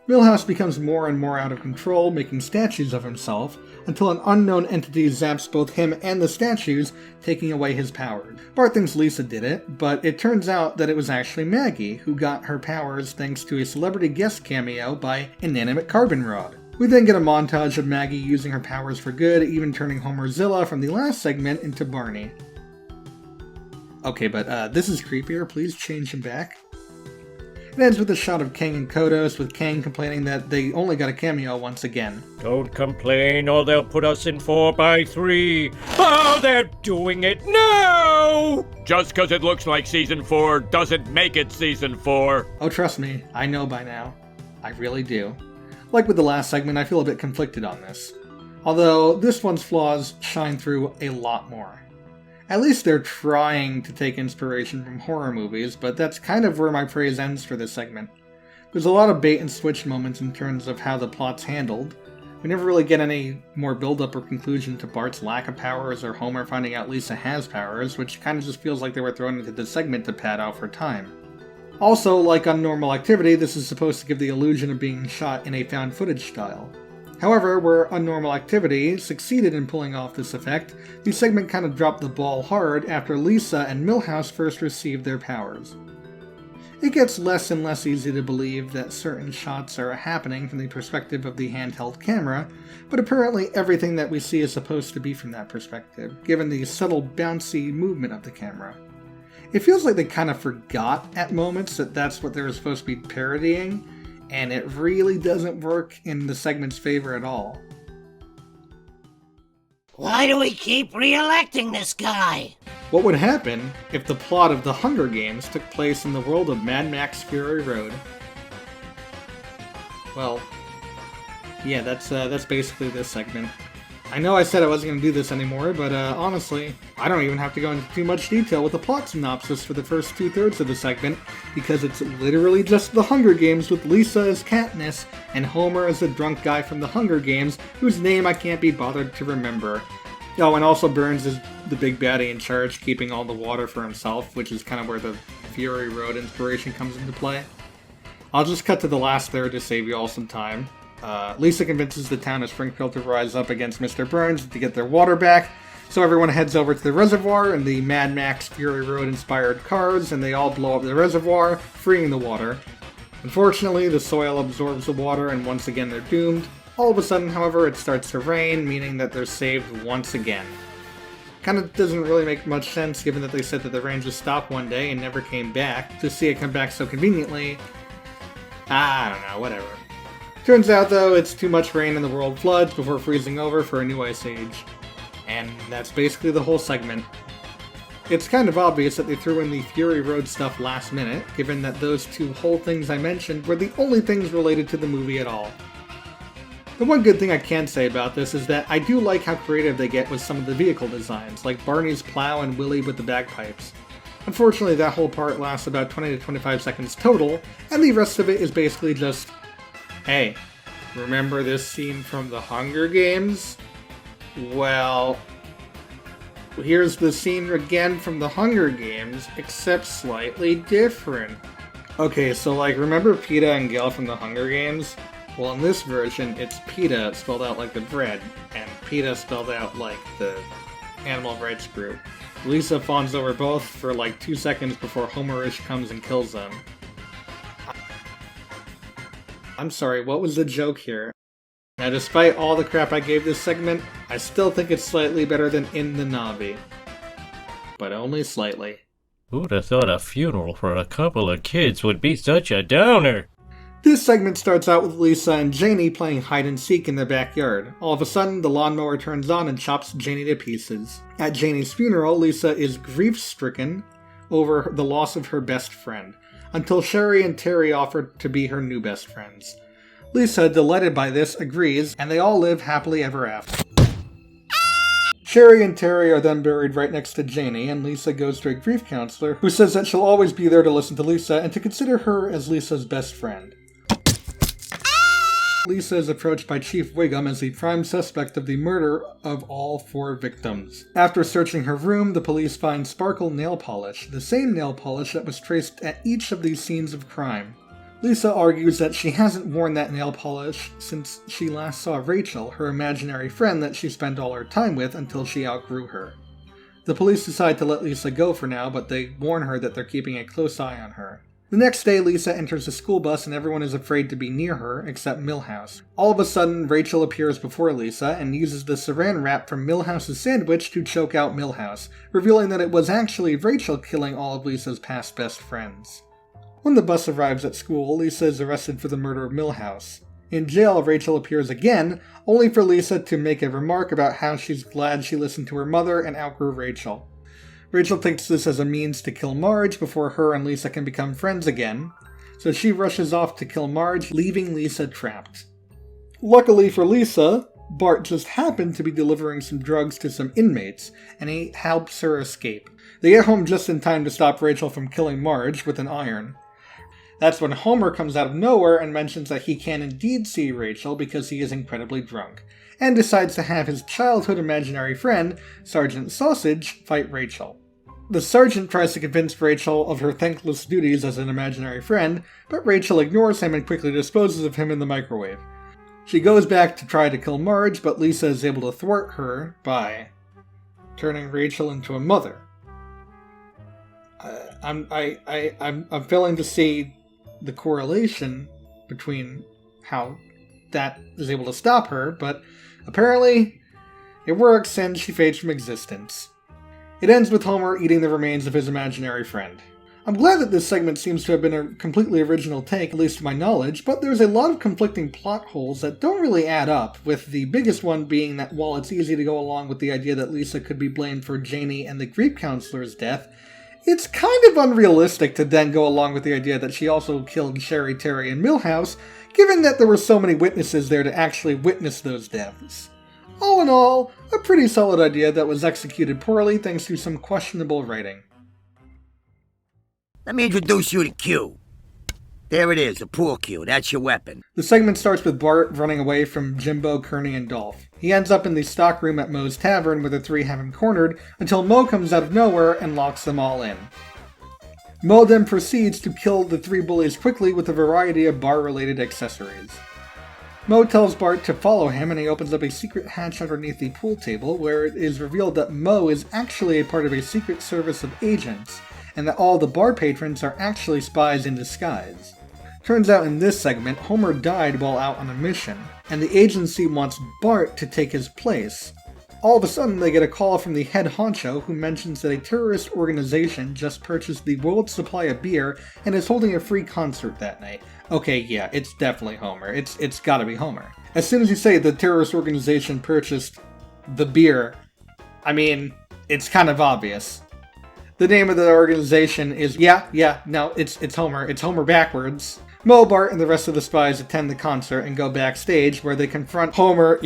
Milhouse becomes more and more out of control, making statues of himself, until an unknown entity zaps both him and the statues, taking away his powers. Bart thinks Lisa did it, but it turns out that it was actually Maggie, who got her powers thanks to a celebrity guest cameo by Inanimate Carbon Rod. We then get a montage of Maggie using her powers for good, even turning Homerzilla from the last segment into Barney. Okay, but this is creepier, please change him back. It ends with a shot of Kang and Kodos, with Kang complaining that they only got a cameo once again. Don't complain or they'll put us in 4x3. Oh, they're doing it now! Just because it looks like Season 4 doesn't make it Season 4. Oh, trust me, I know by now. I really do. Like with the last segment, I feel a bit conflicted on this. Although, this one's flaws shine through a lot more. At least they're trying to take inspiration from horror movies, but that's kind of where my praise ends for this segment. There's a lot of bait and switch moments in terms of how the plot's handled. We never really get any more build-up or conclusion to Bart's lack of powers or Homer finding out Lisa has powers, which kind of just feels like they were thrown into the segment to pad out for time. Also, like on Normal Activity, this is supposed to give the illusion of being shot in a found footage style. However, where Unnormal Activity succeeded in pulling off this effect, the segment kind of dropped the ball hard after Lisa and Milhouse first received their powers. It gets less and less easy to believe that certain shots are happening from the perspective of the handheld camera, but apparently everything that we see is supposed to be from that perspective, given the subtle bouncy movement of the camera. It feels like they kind of forgot at moments that that's what they were supposed to be parodying, and it really doesn't work in the segment's favor at all. Why do we keep re-electing this guy? What would happen if the plot of The Hunger Games took place in the world of Mad Max Fury Road? Well, yeah, that's basically this segment. I know I said I wasn't going to do this anymore, but honestly, I don't even have to go into too much detail with the plot synopsis for the first 2/3 of the segment, because it's literally just The Hunger Games with Lisa as Katniss and Homer as the drunk guy from The Hunger Games, whose name I can't be bothered to remember. Oh, and also Burns is the big baddie in charge, keeping all the water for himself, which is kind of where the Fury Road inspiration comes into play. I'll just cut to the last third to save you all some time. Lisa convinces the town of Springfield to rise up against Mr. Burns to get their water back, so everyone heads over to the reservoir in the Mad Max Fury Road inspired cars, and they all blow up the reservoir, freeing the water. Unfortunately, the soil absorbs the water, and once again they're doomed. All of a sudden, however, it starts to rain, meaning that they're saved once again. Kind of doesn't really make much sense, given that they said that the rain just stopped one day and never came back. To see it come back so conveniently, I don't know, whatever. Turns out, though, it's too much rain and the world floods before freezing over for a new ice age. And that's basically the whole segment. It's kind of obvious that they threw in the Fury Road stuff last minute, given that those two whole things I mentioned were the only things related to the movie at all. The one good thing I can say about this is that I do like how creative they get with some of the vehicle designs, like Barney's plow and Willie with the bagpipes. Unfortunately, that whole part lasts about 20 to 25 seconds total, and the rest of it is basically just, hey, remember this scene from The Hunger Games? Well, here's the scene again from The Hunger Games, except slightly different. Okay, so like, remember Peeta and Gale from The Hunger Games? Well, in this version, it's PETA spelled out like the bread, and PETA spelled out like the animal rights group. Lisa fawns over both for like 2 seconds before Homerish comes and kills them. I'm sorry, what was the joke here? Now, despite all the crap I gave this segment, I still think it's slightly better than In the Navi. But only slightly. Who'd have thought a funeral for a couple of kids would be such a downer? This segment starts out with Lisa and Janie playing hide-and-seek in their backyard. All of a sudden, the lawnmower turns on and chops Janie to pieces. At Janie's funeral, Lisa is grief-stricken over the loss of her best friend, until Sherry and Terry offer to be her new best friends. Lisa, delighted by this, agrees, and they all live happily ever after. Sherry and Terry are then buried right next to Janie, and Lisa goes to a grief counselor who says that she'll always be there to listen to Lisa and to consider her as Lisa's best friend. Lisa is approached by Chief Wiggum as the prime suspect of the murder of all 4 victims. After searching her room, the police find sparkle nail polish, the same nail polish that was traced at each of these scenes of crime. Lisa argues that she hasn't worn that nail polish since she last saw Rachel, her imaginary friend that she spent all her time with until she outgrew her. The police decide to let Lisa go for now, but they warn her that they're keeping a close eye on her. The next day, Lisa enters a school bus and everyone is afraid to be near her, except Milhouse. All of a sudden, Rachel appears before Lisa and uses the saran wrap from Milhouse's sandwich to choke out Milhouse, revealing that it was actually Rachel killing all of Lisa's past best friends. When the bus arrives at school, Lisa is arrested for the murder of Milhouse. In jail, Rachel appears again, only for Lisa to make a remark about how she's glad she listened to her mother and outgrew Rachel. Rachel takes this as a means to kill Marge before her and Lisa can become friends again, so she rushes off to kill Marge, leaving Lisa trapped. Luckily for Lisa, Bart just happened to be delivering some drugs to some inmates, and he helps her escape. They get home just in time to stop Rachel from killing Marge with an iron. That's when Homer comes out of nowhere and mentions that he can indeed see Rachel because he is incredibly drunk, and decides to have his childhood imaginary friend, Sergeant Sausage, fight Rachel. The sergeant tries to convince Rachel of her thankless duties as an imaginary friend, but Rachel ignores him and quickly disposes of him in the microwave. She goes back to try to kill Marge, but Lisa is able to thwart her by turning Rachel into a mother. I'm failing to see the correlation between how that is able to stop her, but apparently it works and she fades from existence. It ends with Homer eating the remains of his imaginary friend. I'm glad that this segment seems to have been a completely original take, at least to my knowledge, but there's a lot of conflicting plot holes that don't really add up, with the biggest one being that while it's easy to go along with the idea that Lisa could be blamed for Janie and the grief counselor's death, it's kind of unrealistic to then go along with the idea that she also killed Sherry, Terry, and Milhouse, given that there were so many witnesses there to actually witness those deaths. All in all, a pretty solid idea that was executed poorly thanks to some questionable writing. Let me introduce you to Q. There it is, a pool cue. That's your weapon. The segment starts with Bart running away from Jimbo, Kearney, and Dolph. He ends up in the stockroom at Moe's Tavern where the three have him cornered until Moe comes out of nowhere and locks them all in. Moe then proceeds to kill the three bullies quickly with a variety of bar-related accessories. Moe tells Bart to follow him, and he opens up a secret hatch underneath the pool table where it is revealed that Moe is actually a part of a secret service of agents, and that all the bar patrons are actually spies in disguise. Turns out in this segment, Homer died while out on a mission, and the agency wants Bart to take his place. All of a sudden, they get a call from the head honcho who mentions that a terrorist organization just purchased the world's supply of beer and is holding a free concert that night. Okay, yeah, it's definitely Homer. It's gotta be Homer. As soon as you say the terrorist organization purchased the beer, I mean, it's kind of obvious. The name of the organization is, it's Homer. It's Homer backwards. Moe, Bart, and the rest of the spies attend the concert and go backstage where they confront Homer.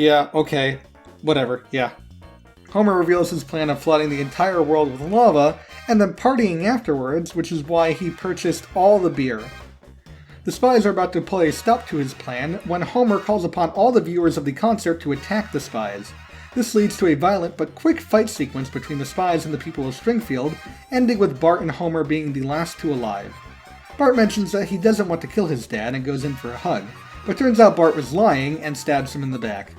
Homer reveals his plan of flooding the entire world with lava and then partying afterwards, which is why he purchased all the beer. The spies are about to put a stop to his plan when Homer calls upon all the viewers of the concert to attack the spies. This leads to a violent but quick fight sequence between the spies and the people of Springfield, ending with Bart and Homer being the last two alive. Bart mentions that he doesn't want to kill his dad and goes in for a hug, but turns out Bart was lying and stabs him in the back.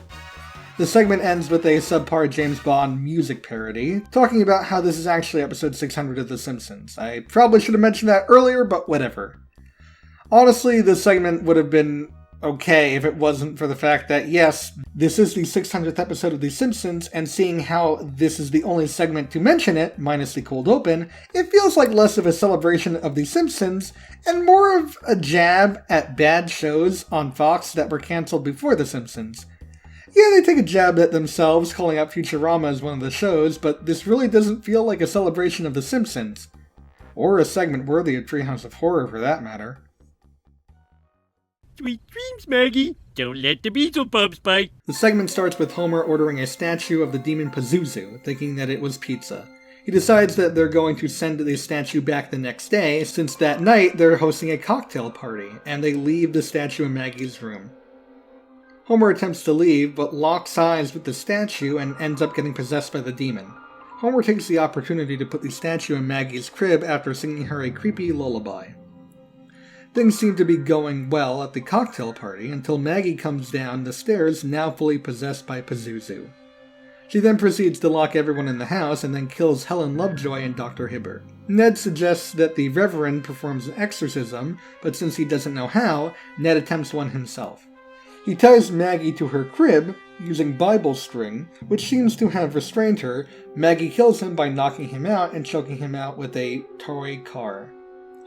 The segment ends with a subpar James Bond music parody, talking about how this is actually episode 600 of The Simpsons. I probably should have mentioned that earlier, but whatever. Honestly, this segment would have been okay if it wasn't for the fact that, yes, this is the 600th episode of The Simpsons, and seeing how this is the only segment to mention it, minus the cold open, it feels like less of a celebration of The Simpsons, and more of a jab at bad shows on Fox that were cancelled before The Simpsons. Yeah, they take a jab at themselves, calling out Futurama as one of the shows, but this really doesn't feel like a celebration of The Simpsons. Or a segment worthy of Treehouse of Horror, for that matter. Sweet dreams, Maggie. Don't let the Beelzebubs bite. The segment starts with Homer ordering a statue of the demon Pazuzu, thinking that it was pizza. He decides that they're going to send the statue back the next day, since that night they're hosting a cocktail party, and they leave the statue in Maggie's room. Homer attempts to leave, but locks eyes with the statue and ends up getting possessed by the demon. Homer takes the opportunity to put the statue in Maggie's crib after singing her a creepy lullaby. Things seem to be going well at the cocktail party until Maggie comes down the stairs, now fully possessed by Pazuzu. She then proceeds to lock everyone in the house and then kills Helen Lovejoy and Dr. Hibbert. Ned suggests that the Reverend performs an exorcism, but since he doesn't know how, Ned attempts one himself. He ties Maggie to her crib using Bible string, which seems to have restrained her. Maggie kills him by knocking him out and choking him out with a toy car.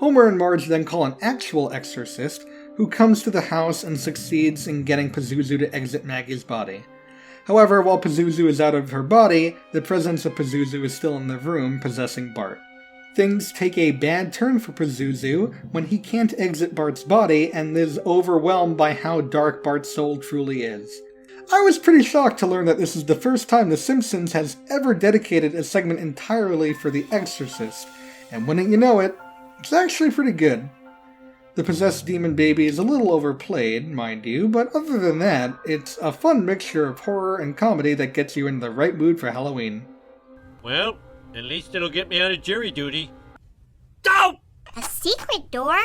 Homer and Marge then call an actual exorcist, who comes to the house and succeeds in getting Pazuzu to exit Maggie's body. However, while Pazuzu is out of her body, the presence of Pazuzu is still in the room, possessing Bart. Things take a bad turn for Pazuzu when he can't exit Bart's body and is overwhelmed by how dark Bart's soul truly is. I was pretty shocked to learn that this is the first time The Simpsons has ever dedicated a segment entirely for the exorcist, and wouldn't you know it, it's actually pretty good. The possessed demon baby is a little overplayed, mind you, but other than that, it's a fun mixture of horror and comedy that gets you in the right mood for Halloween. Well, at least it'll get me out of jury duty. Go! A secret door?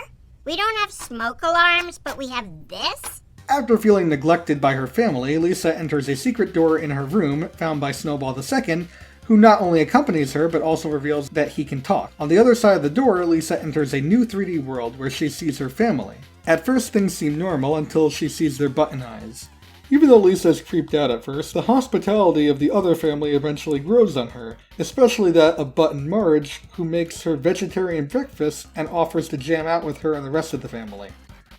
We don't have smoke alarms, but we have this? After feeling neglected by her family, Lisa enters a secret door in her room, found by Snowball II, who not only accompanies her, but also reveals that he can talk. On the other side of the door, Lisa enters a new 3D world where she sees her family. At first, things seem normal until she sees their button eyes. Even though Lisa's creeped out at first, the hospitality of the other family eventually grows on her, especially that of Button Marge, who makes her vegetarian breakfast and offers to jam out with her and the rest of the family.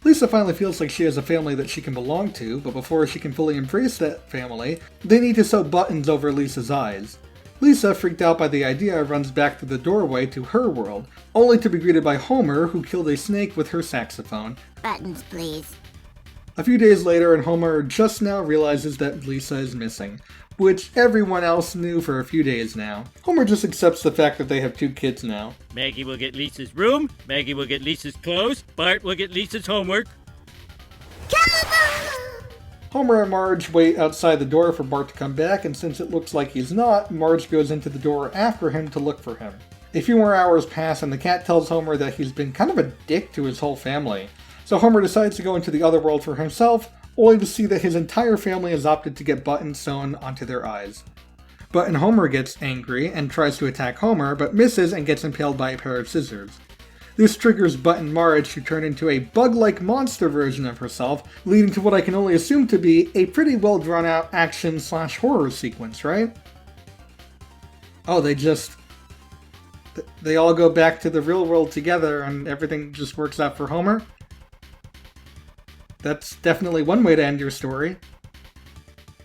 Lisa finally feels like she has a family that she can belong to, but before she can fully embrace that family, they need to sew buttons over Lisa's eyes. Lisa, freaked out by the idea, runs back through the doorway to her world, only to be greeted by Homer, who killed a snake with her saxophone. Buttons, please. A few days later, and Homer just now realizes that Lisa is missing, which everyone else knew for a few days now. Homer just accepts the fact that they have 2 kids now. Maggie will get Lisa's room, Maggie will get Lisa's clothes, Bart will get Lisa's homework. Homer and Marge wait outside the door for Bart to come back, and since it looks like he's not, Marge goes into the door after him to look for him. A few more hours pass, and the cat tells Homer that he's been kind of a dick to his whole family. So Homer decides to go into the other world for himself, only to see that his entire family has opted to get buttons sewn onto their eyes. Button Homer gets angry and tries to attack Homer, but misses and gets impaled by a pair of scissors. This triggers Button Marge to turn into a bug-like monster version of herself, leading to what I can only assume to be a pretty well drawn out action/horror sequence, right? Oh, they all go back to the real world together and everything just works out for Homer? That's definitely one way to end your story.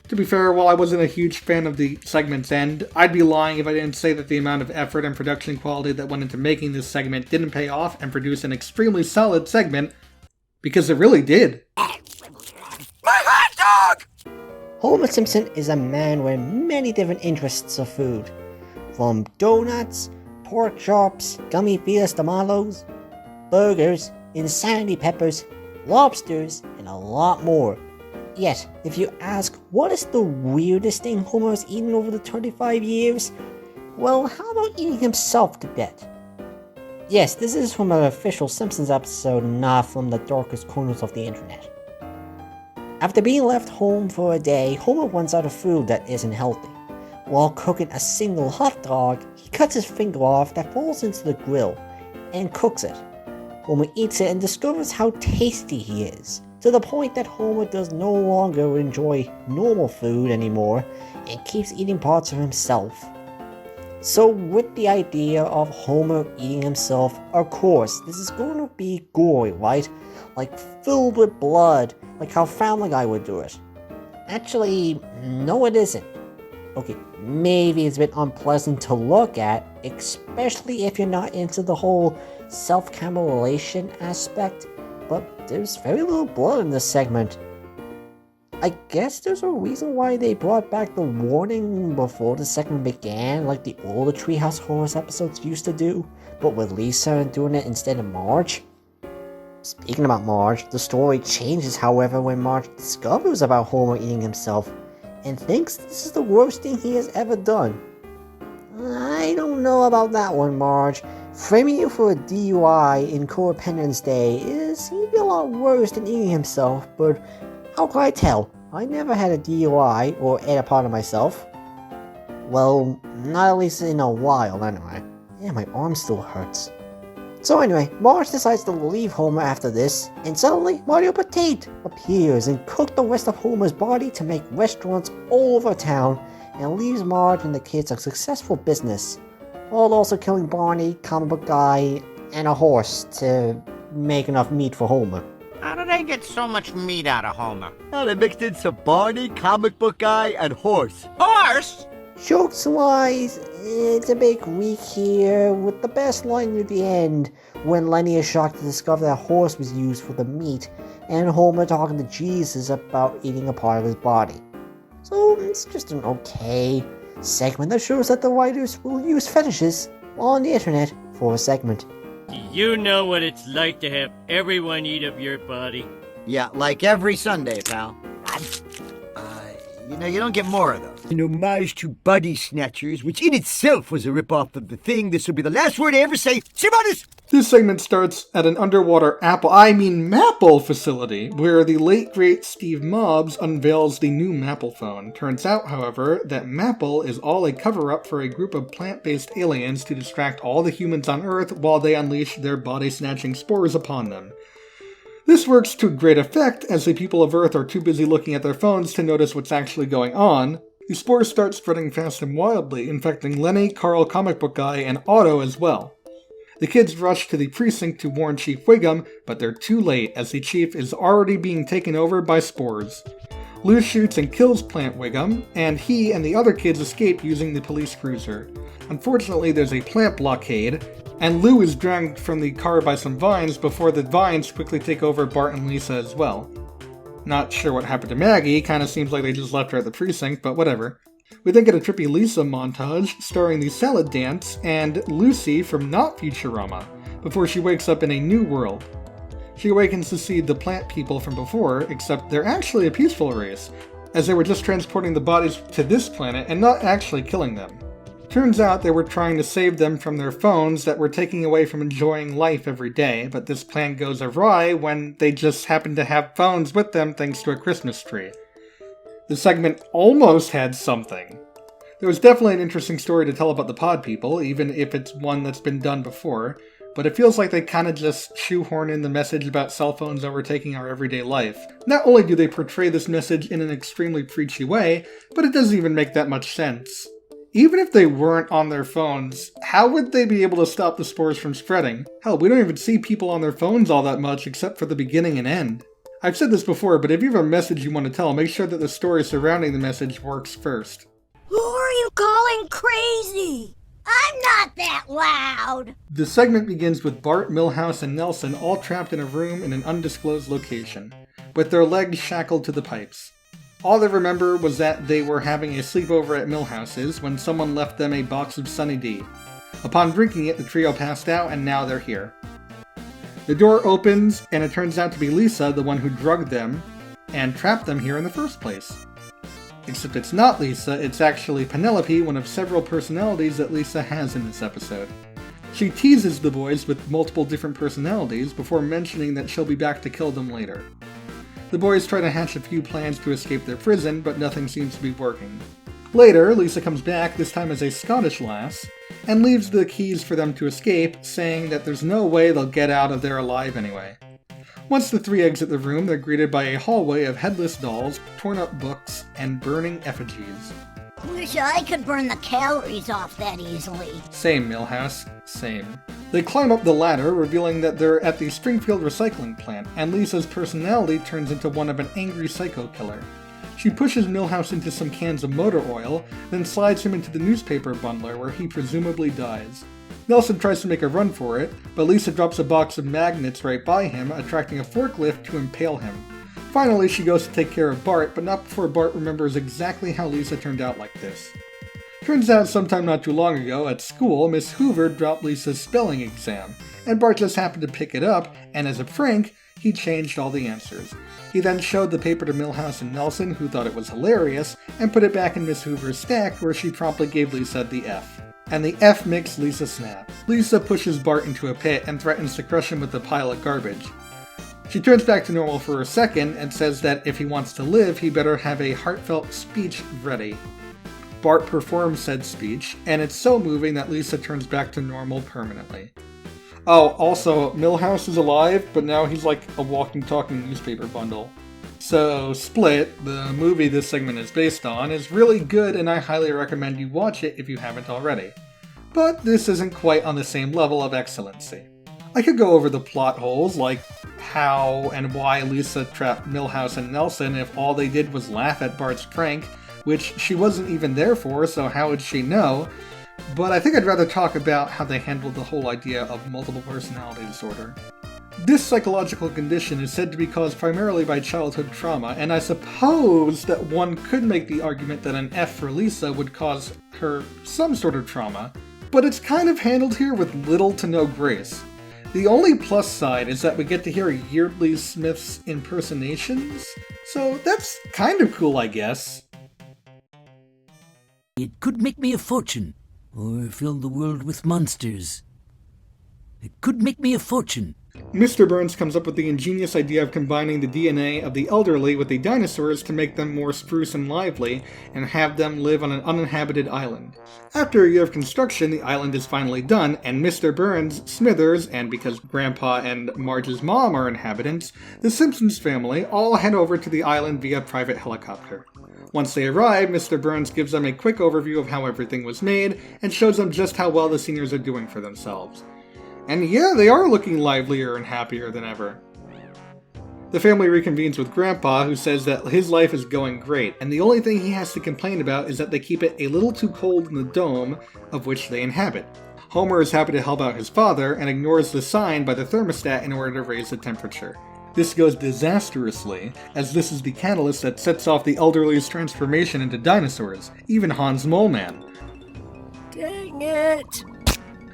To be fair, while I wasn't a huge fan of the segment's end, I'd be lying if I didn't say that the amount of effort and production quality that went into making this segment didn't pay off and produce an extremely solid segment, because it really did. My hot dog! Homer Simpson is a man with many different interests of food. From donuts, pork chops, gummy beer tamales, burgers, insanity peppers, lobsters, and a lot more. Yet, if you ask what is the weirdest thing Homer has eaten over the 25 years, well, how about eating himself to death? Yes, this is from an official Simpsons episode, not from the darkest corners of the internet. After being left home for a day, Homer runs out of food that isn't healthy. While cooking a single hot dog, he cuts his finger off that falls into the grill and cooks it. Homer eats it and discovers how tasty he is, to the point that Homer does no longer enjoy normal food anymore and keeps eating parts of himself. So with the idea of Homer eating himself, of course, this is going to be gory, right? Like filled with blood, like how Family Guy would do it. Actually, no it isn't. Okay, maybe it's a bit unpleasant to look at, especially if you're not into the whole self-camelation aspect, but there's very little blood in this segment. I guess there's a reason why they brought back the warning before the segment began, like the older Treehouse Horrors episodes used to do, but with Lisa doing it instead of Marge. Speaking about Marge, the story changes, however, when Marge discovers about Homer eating himself, and thinks this is the worst thing he has ever done. I don't know about that one, Marge. Framing you for a DUI in Co-Independence Day is maybe a lot worse than eating himself, but how can I tell? I never had a DUI or ate a part of myself. Well, not at least in a while anyway. Yeah, my arm still hurts. So anyway, Marge decides to leave Homer after this, and suddenly Mario Potato appears and cooks the rest of Homer's body to make restaurants all over town, and leaves Marge and the kids a successful business, while also killing Barney, Comic Book Guy, and a horse to make enough meat for Homer. How do they get so much meat out of Homer? Now they mixed in some Barney, Comic Book Guy, and horse. Horse? Jokes-wise, it's a bit weak here, with the best line near the end, when Lenny is shocked to discover that horse was used for the meat, and Homer talking to Jesus about eating a part of his body. So it's just an okay segment that shows that the writers will use fetishes on the internet for a segment. Do you know what it's like to have everyone eat up your body? Yeah, like every Sunday, pal. You don't get more of those. An homage to Body Snatchers, which in itself was a ripoff of The Thing. This will be the last word I ever say. Simonus! This segment starts at an underwater Maple facility, where the late great Steve Mobs unveils the new Maple phone. Turns out, however, that Maple is all a cover-up for a group of plant-based aliens to distract all the humans on Earth while they unleash their body-snatching spores upon them. This works to great effect, as the people of Earth are too busy looking at their phones to notice what's actually going on. The spores start spreading fast and wildly, infecting Lenny, Carl, Comic Book Guy, and Otto as well. The kids rush to the precinct to warn Chief Wiggum, but they're too late, as the chief is already being taken over by spores. Lou shoots and kills Plant Wiggum, and he and the other kids escape using the police cruiser. Unfortunately, there's a plant blockade, and Lou is dragged from the car by some vines before the vines quickly take over Bart and Lisa as well. Not sure what happened to Maggie, kinda seems like they just left her at the precinct, but whatever. We then get a trippy Lisa montage starring the salad dance and Lucy from Not Futurama, before she wakes up in a new world. She awakens to see the plant people from before, except they're actually a peaceful race, as they were just transporting the bodies to this planet and not actually killing them. Turns out they were trying to save them from their phones that were taking away from enjoying life every day, but this plan goes awry when they just happen to have phones with them thanks to a Christmas tree. The segment almost had something. There was definitely an interesting story to tell about the pod people, even if it's one that's been done before, but it feels like they kinda just shoehorn in the message about cell phones overtaking our everyday life. Not only do they portray this message in an extremely preachy way, but it doesn't even make that much sense. Even if they weren't on their phones, how would they be able to stop the spores from spreading? Hell, we don't even see people on their phones all that much except for the beginning and end. I've said this before, but if you have a message you want to tell, make sure that the story surrounding the message works first. Who are you calling crazy? I'm not that loud! The segment begins with Bart, Milhouse, and Nelson all trapped in a room in an undisclosed location, with their legs shackled to the pipes. All they remember was that they were having a sleepover at Milhouse's when someone left them a box of Sunny D. Upon drinking it, the trio passed out, and now they're here. The door opens, and it turns out to be Lisa, the one who drugged them and trapped them here in the first place. Except it's not Lisa, it's actually Penelope, one of several personalities that Lisa has in this episode. She teases the boys with multiple different personalities before mentioning that she'll be back to kill them later. The boys try to hatch a few plans to escape their prison, but nothing seems to be working. Later, Lisa comes back, this time as a Scottish lass, and leaves the keys for them to escape, saying that there's no way they'll get out of there alive anyway. Once the three exit the room, they're greeted by a hallway of headless dolls, torn up books, and burning effigies. Wish I could burn the calories off that easily. Same, Milhouse. Same. They climb up the ladder, revealing that they're at the Springfield recycling plant, and Lisa's personality turns into one of an angry psycho killer. She pushes Milhouse into some cans of motor oil, then slides him into the newspaper bundler where he presumably dies. Nelson tries to make a run for it, but Lisa drops a box of magnets right by him, attracting a forklift to impale him. Finally, she goes to take care of Bart, but not before Bart remembers exactly how Lisa turned out like this. Turns out sometime not too long ago, at school, Miss Hoover dropped Lisa's spelling exam, and Bart just happened to pick it up, and as a prank, he changed all the answers. He then showed the paper to Milhouse and Nelson, who thought it was hilarious, and put it back in Miss Hoover's stack, where she promptly gave Lisa the F. And the F makes Lisa snap. Lisa pushes Bart into a pit and threatens to crush him with a pile of garbage. She turns back to normal for a second and says that if he wants to live, he better have a heartfelt speech ready. Bart performs said speech, and it's so moving that Lisa turns back to normal permanently. Oh, also, Milhouse is alive, but now he's like a walking, talking newspaper bundle. So, Split, the movie this segment is based on, is really good and I highly recommend you watch it if you haven't already. But this isn't quite on the same level of excellency. I could go over the plot holes, like how and why Lisa trapped Milhouse and Nelson if all they did was laugh at Bart's prank, which she wasn't even there for, so how would she know? But I think I'd rather talk about how they handled the whole idea of multiple personality disorder. This psychological condition is said to be caused primarily by childhood trauma, and I suppose that one could make the argument that an F for Lisa would cause her some sort of trauma, but it's kind of handled here with little to no grace. The only plus side is that we get to hear Yeardley Smith's impersonations, so that's kind of cool, I guess. It could make me a fortune, or fill the world with monsters. It could make me a fortune. Mr. Burns comes up with the ingenious idea of combining the DNA of the elderly with the dinosaurs to make them more spruce and lively, and have them live on an uninhabited island. After a year of construction, the island is finally done, and Mr. Burns, Smithers, and because Grandpa and Marge's mom are inhabitants, the Simpsons family all head over to the island via private helicopter. Once they arrive, Mr. Burns gives them a quick overview of how everything was made, and shows them just how well the seniors are doing for themselves. And yeah, they are looking livelier and happier than ever. The family reconvenes with Grandpa, who says that his life is going great, and the only thing he has to complain about is that they keep it a little too cold in the dome of which they inhabit. Homer is happy to help out his father, and ignores the sign by the thermostat in order to raise the temperature. This goes disastrously, as this is the catalyst that sets off the elderly's transformation into dinosaurs, even Hans Moleman. Dang it!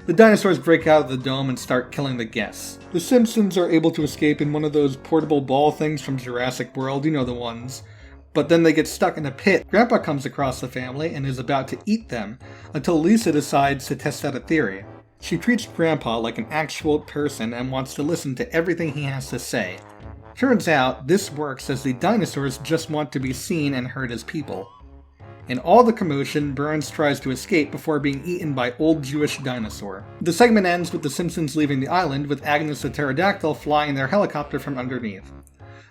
The dinosaurs break out of the dome and start killing the guests. The Simpsons are able to escape in one of those portable ball things from Jurassic World, you know the ones. But then they get stuck in a pit. Grandpa comes across the family and is about to eat them, until Lisa decides to test out a theory. She treats Grandpa like an actual person and wants to listen to everything he has to say. Turns out, this works as the dinosaurs just want to be seen and heard as people. In all the commotion, Burns tries to escape before being eaten by Old Jewish Dinosaur. The segment ends with the Simpsons leaving the island, with Agnes the pterodactyl flying their helicopter from underneath.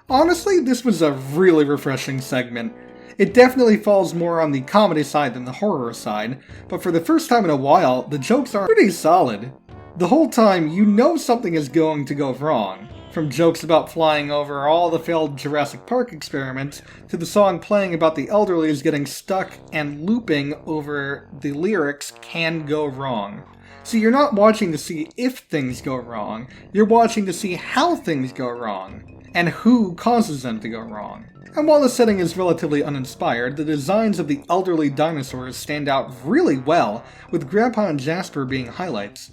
Honestly, this was a really refreshing segment. It definitely falls more on the comedy side than the horror side, but for the first time in a while, the jokes are pretty solid. The whole time, you know something is going to go wrong. From jokes about flying over all the failed Jurassic Park experiments, to the song playing about the elderlies getting stuck and looping over the lyrics "can go wrong." So you're not watching to see if things go wrong, you're watching to see how things go wrong, and who causes them to go wrong. And while the setting is relatively uninspired, the designs of the elderly dinosaurs stand out really well, with Grandpa and Jasper being highlights.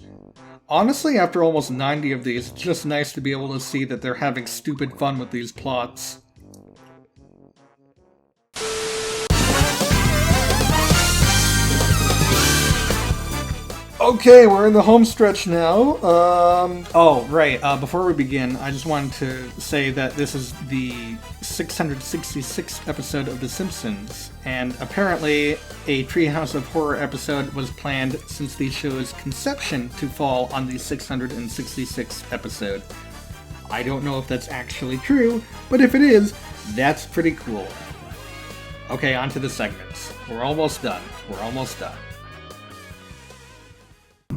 Honestly, after almost 90 of these, it's just nice to be able to see that they're having stupid fun with these plots. Okay, we're in the home stretch now. Before we begin, I just wanted to say that this is the 666th episode of The Simpsons, and apparently a Treehouse of Horror episode was planned since the show's conception to fall on the 666th episode. I don't know if that's actually true, but if it is, that's pretty cool. Okay, on to the segments. We're almost done.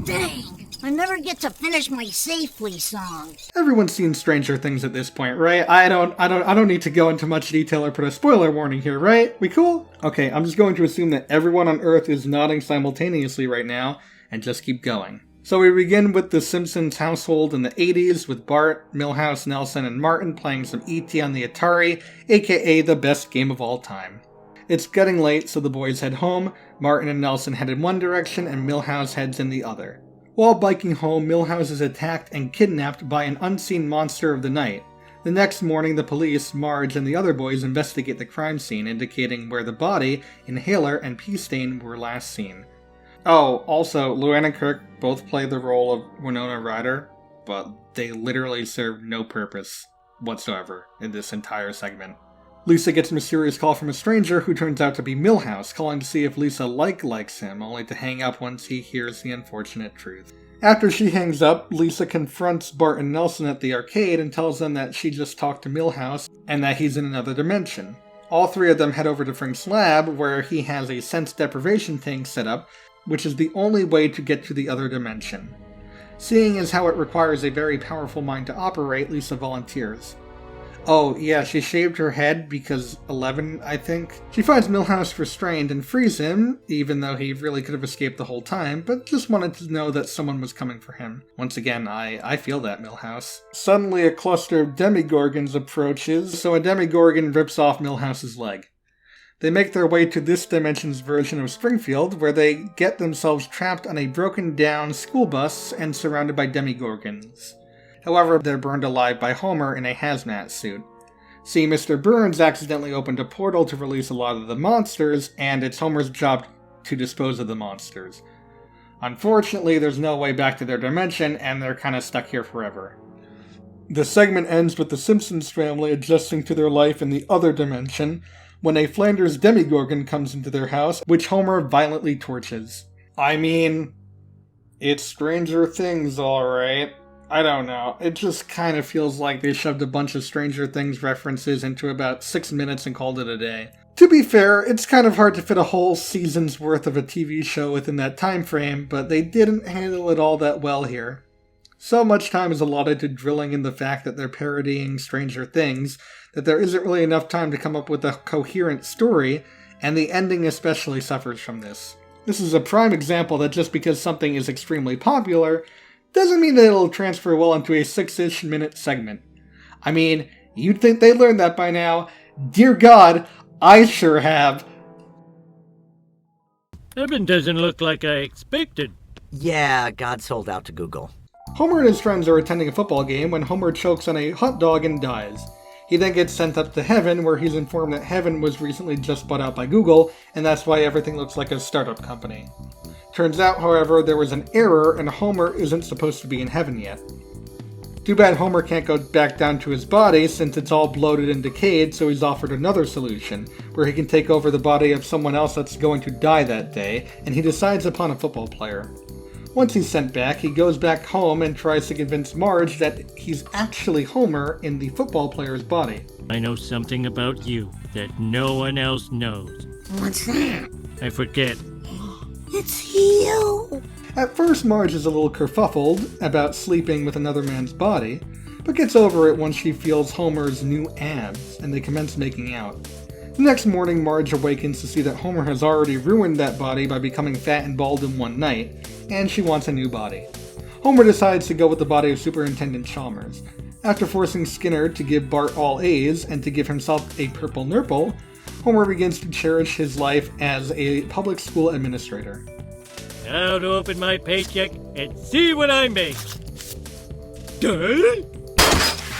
Dang! I never get to finish my Safely song. Everyone's seen Stranger Things at this point, right? I don't need to go into much detail or put a spoiler warning here, right? We cool? Okay, I'm just going to assume that everyone on Earth is nodding simultaneously right now, and just keep going. So we begin with the Simpsons household in the 80s, with Bart, Milhouse, Nelson, and Martin playing some E.T. on the Atari, aka the best game of all time. It's getting late, so the boys head home. Martin and Nelson head in one direction, and Milhouse heads in the other. While biking home, Milhouse is attacked and kidnapped by an unseen monster of the night. The next morning, the police, Marge, and the other boys investigate the crime scene, indicating where the body, Inhaler, and Pea-Stain were last seen. Oh, also, Luann and Kirk both play the role of Winona Ryder, but they literally serve no purpose whatsoever in this entire segment. Lisa gets a mysterious call from a stranger who turns out to be Milhouse, calling to see if Lisa likes him, only to hang up once he hears the unfortunate truth. After she hangs up, Lisa confronts Bart and Nelson at the arcade and tells them that she just talked to Milhouse and that he's in another dimension. All three of them head over to Frank's lab, where he has a sense deprivation tank set up, which is the only way to get to the other dimension. Seeing as how it requires a very powerful mind to operate, Lisa volunteers. Oh, yeah, she shaved her head because 11, I think. She finds Milhouse restrained and frees him, even though he really could have escaped the whole time, but just wanted to know that someone was coming for him. Once again, I feel that, Milhouse. Suddenly, a cluster of demigorgons approaches, so a demigorgon rips off Milhouse's leg. They make their way to this dimension's version of Springfield, where they get themselves trapped on a broken-down school bus and surrounded by demigorgons. However, they're burned alive by Homer in a hazmat suit. See, Mr. Burns accidentally opened a portal to release a lot of the monsters, and it's Homer's job to dispose of the monsters. Unfortunately, there's no way back to their dimension, and they're kinda stuck here forever. The segment ends with the Simpsons family adjusting to their life in the other dimension when a Flanders Demogorgon comes into their house, which Homer violently torches. I mean, it's Stranger Things, alright. I don't know. It just kind of feels like they shoved a bunch of Stranger Things references into about 6 minutes and called it a day. To be fair, it's kind of hard to fit a whole season's worth of a TV show within that time frame, but they didn't handle it all that well here. So much time is allotted to drilling in the fact that they're parodying Stranger Things that there isn't really enough time to come up with a coherent story, and the ending especially suffers from this. This is a prime example that just because something is extremely popular doesn't mean that it'll transfer well into a 6-ish minute segment. I mean, you'd think they learned that by now. Dear God, I sure have. Heaven doesn't look like I expected. Yeah, God sold out to Google. Homer and his friends are attending a football game when Homer chokes on a hot dog and dies. He then gets sent up to Heaven, where he's informed that Heaven was recently just bought out by Google, and that's why everything looks like a startup company. Turns out, however, there was an error and Homer isn't supposed to be in Heaven yet. Too bad Homer can't go back down to his body since it's all bloated and decayed, so he's offered another solution, where he can take over the body of someone else that's going to die that day, and he decides upon a football player. Once he's sent back, he goes back home and tries to convince Marge that he's actually Homer in the football player's body. I know something about you that no one else knows. What's that? I forget. It's you! At first, Marge is a little kerfuffled about sleeping with another man's body, but gets over it once she feels Homer's new abs, and they commence making out. The next morning, Marge awakens to see that Homer has already ruined that body by becoming fat and bald in one night, and she wants a new body. Homer decides to go with the body of Superintendent Chalmers. After forcing Skinner to give Bart all A's and to give himself a purple nurple, Homer begins to cherish his life as a public school administrator. Now to open my paycheck and see what I make. Done?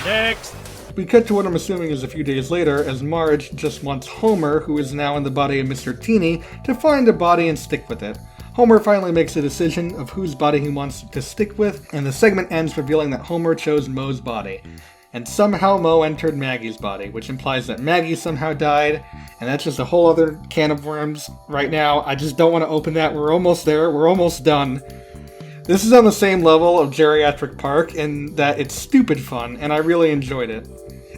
Next. We cut to what I'm assuming is a few days later, as Marge just wants Homer, who is now in the body of Mr. Teeny, to find a body and stick with it. Homer finally makes a decision of whose body he wants to stick with, and the segment ends revealing that Homer chose Moe's body. And somehow Moe entered Maggie's body, which implies that Maggie somehow died, and that's just a whole other can of worms right now. I just don't want to open that. We're almost there. We're almost done. This is on the same level of Geriatric Park in that it's stupid fun, and I really enjoyed it.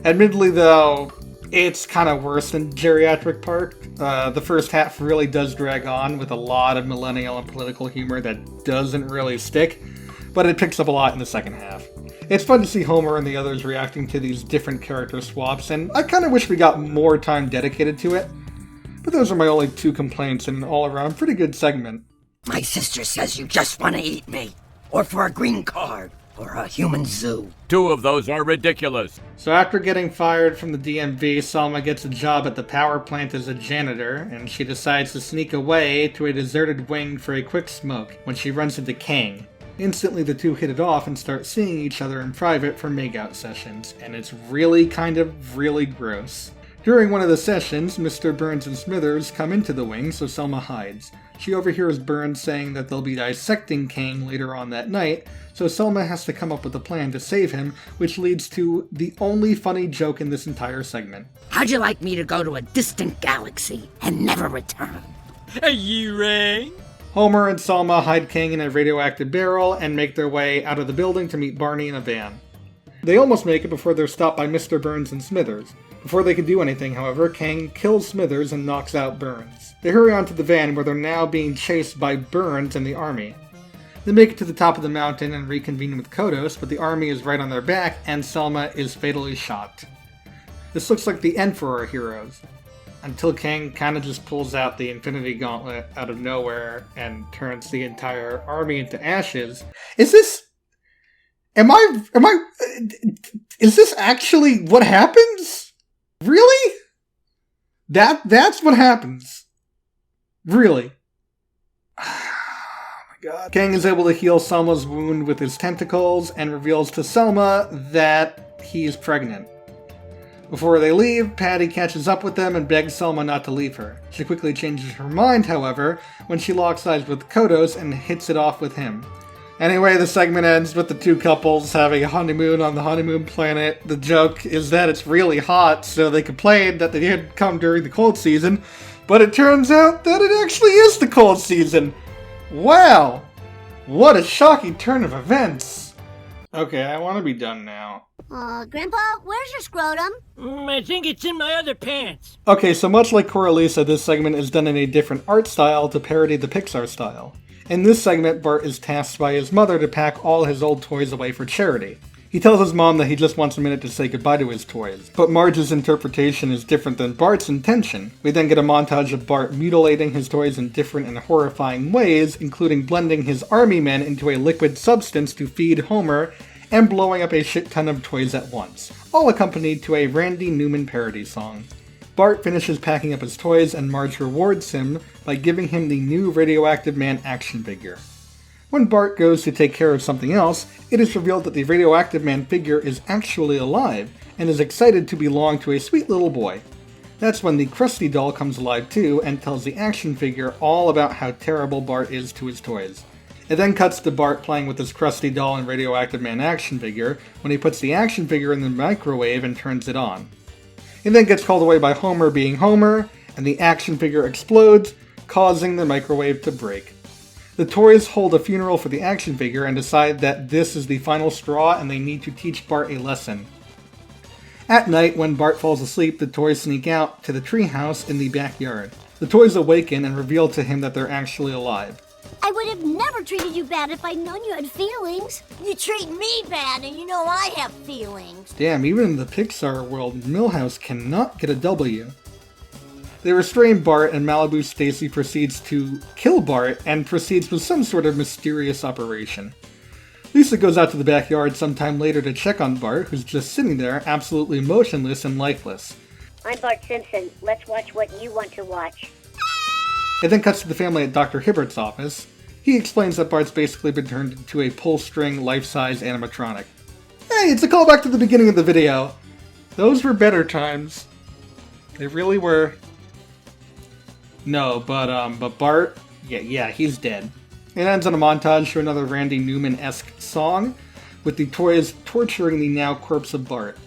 Admittedly, though, it's kind of worse than Geriatric Park. The first half really does drag on with a lot of millennial and political humor that doesn't really stick, but it picks up a lot in the second half. It's fun to see Homer and the others reacting to these different character swaps, and I kind of wish we got more time dedicated to it. But those are my only two complaints in an all-around pretty good segment. My sister says you just want to eat me, or for a green card, or a human zoo. 2 of those are ridiculous. So after getting fired from the DMV, Selma gets a job at the power plant as a janitor, and she decides to sneak away to a deserted wing for a quick smoke when she runs into Kang. Instantly, the two hit it off and start seeing each other in private for make-out sessions, and it's really really gross. During one of the sessions, Mr. Burns and Smithers come into the wing, so Selma hides. She overhears Burns saying that they'll be dissecting Kang later on that night, so Selma has to come up with a plan to save him, which leads to the only funny joke in this entire segment. How'd you like me to go to a distant galaxy and never return? Are you right? Homer and Selma hide Kang in a radioactive barrel and make their way out of the building to meet Barney in a van. They almost make it before they're stopped by Mr. Burns and Smithers. Before they can do anything, however, Kang kills Smithers and knocks out Burns. They hurry onto the van where they're now being chased by Burns and the army. They make it to the top of the mountain and reconvene with Kodos, but the army is right on their back and Selma is fatally shot. This looks like the end for our heroes. Until Kang kind of just pulls out the Infinity Gauntlet out of nowhere and turns the entire army into ashes. Is this actually what happens? Really? That's what happens. Really. Oh my god. Kang is able to heal Selma's wound with his tentacles and reveals to Selma that he's pregnant. Before they leave, Patty catches up with them and begs Selma not to leave her. She quickly changes her mind, however, when she locks eyes with Kodos and hits it off with him. Anyway, the segment ends with the two couples having a honeymoon on the honeymoon planet. The joke is that it's really hot, so they complained that they didn't come during the cold season, but it turns out that it actually is the cold season. Wow! What a shocking turn of events! Okay, I want to be done now. Grandpa, where's your scrotum? I think it's in my other pants. Okay, so much like Coralisa, this segment is done in a different art style to parody the Pixar style. In this segment, Bart is tasked by his mother to pack all his old toys away for charity. He tells his mom that he just wants a minute to say goodbye to his toys, but Marge's interpretation is different than Bart's intention. We then get a montage of Bart mutilating his toys in different and horrifying ways, including blending his army men into a liquid substance to feed Homer, and blowing up a shit ton of toys at once, all accompanied to a Randy Newman parody song. Bart finishes packing up his toys, and Marge rewards him by giving him the new Radioactive Man action figure. When Bart goes to take care of something else, it is revealed that the Radioactive Man figure is actually alive, and is excited to belong to a sweet little boy. That's when the Krusty doll comes alive too, and tells the action figure all about how terrible Bart is to his toys. It then cuts to Bart playing with his Krusty doll and Radioactive Man action figure, when he puts the action figure in the microwave and turns it on. He then gets called away by Homer being Homer, and the action figure explodes, causing the microwave to break. The toys hold a funeral for the action figure and decide that this is the final straw and they need to teach Bart a lesson. At night, when Bart falls asleep, the toys sneak out to the treehouse in the backyard. The toys awaken and reveal to him that they're actually alive. I would have never treated you bad if I'd known you had feelings. You treat me bad and you know I have feelings. Damn, even in the Pixar world, Milhouse cannot get a W. They restrain Bart, and Malibu Stacy proceeds to kill Bart and proceeds with some sort of mysterious operation. Lisa goes out to the backyard sometime later to check on Bart, who's just sitting there, absolutely motionless and lifeless. I'm Bart Simpson. Let's watch what you want to watch. It then cuts to the family at Dr. Hibbert's office. He explains that Bart's basically been turned into a pull-string, life-size animatronic. Hey, it's a callback to the beginning of the video. Those were better times. They really were. No, but Bart, yeah, he's dead. It ends on a montage to another Randy Newman-esque song, with the toys torturing the now corpse of Bart.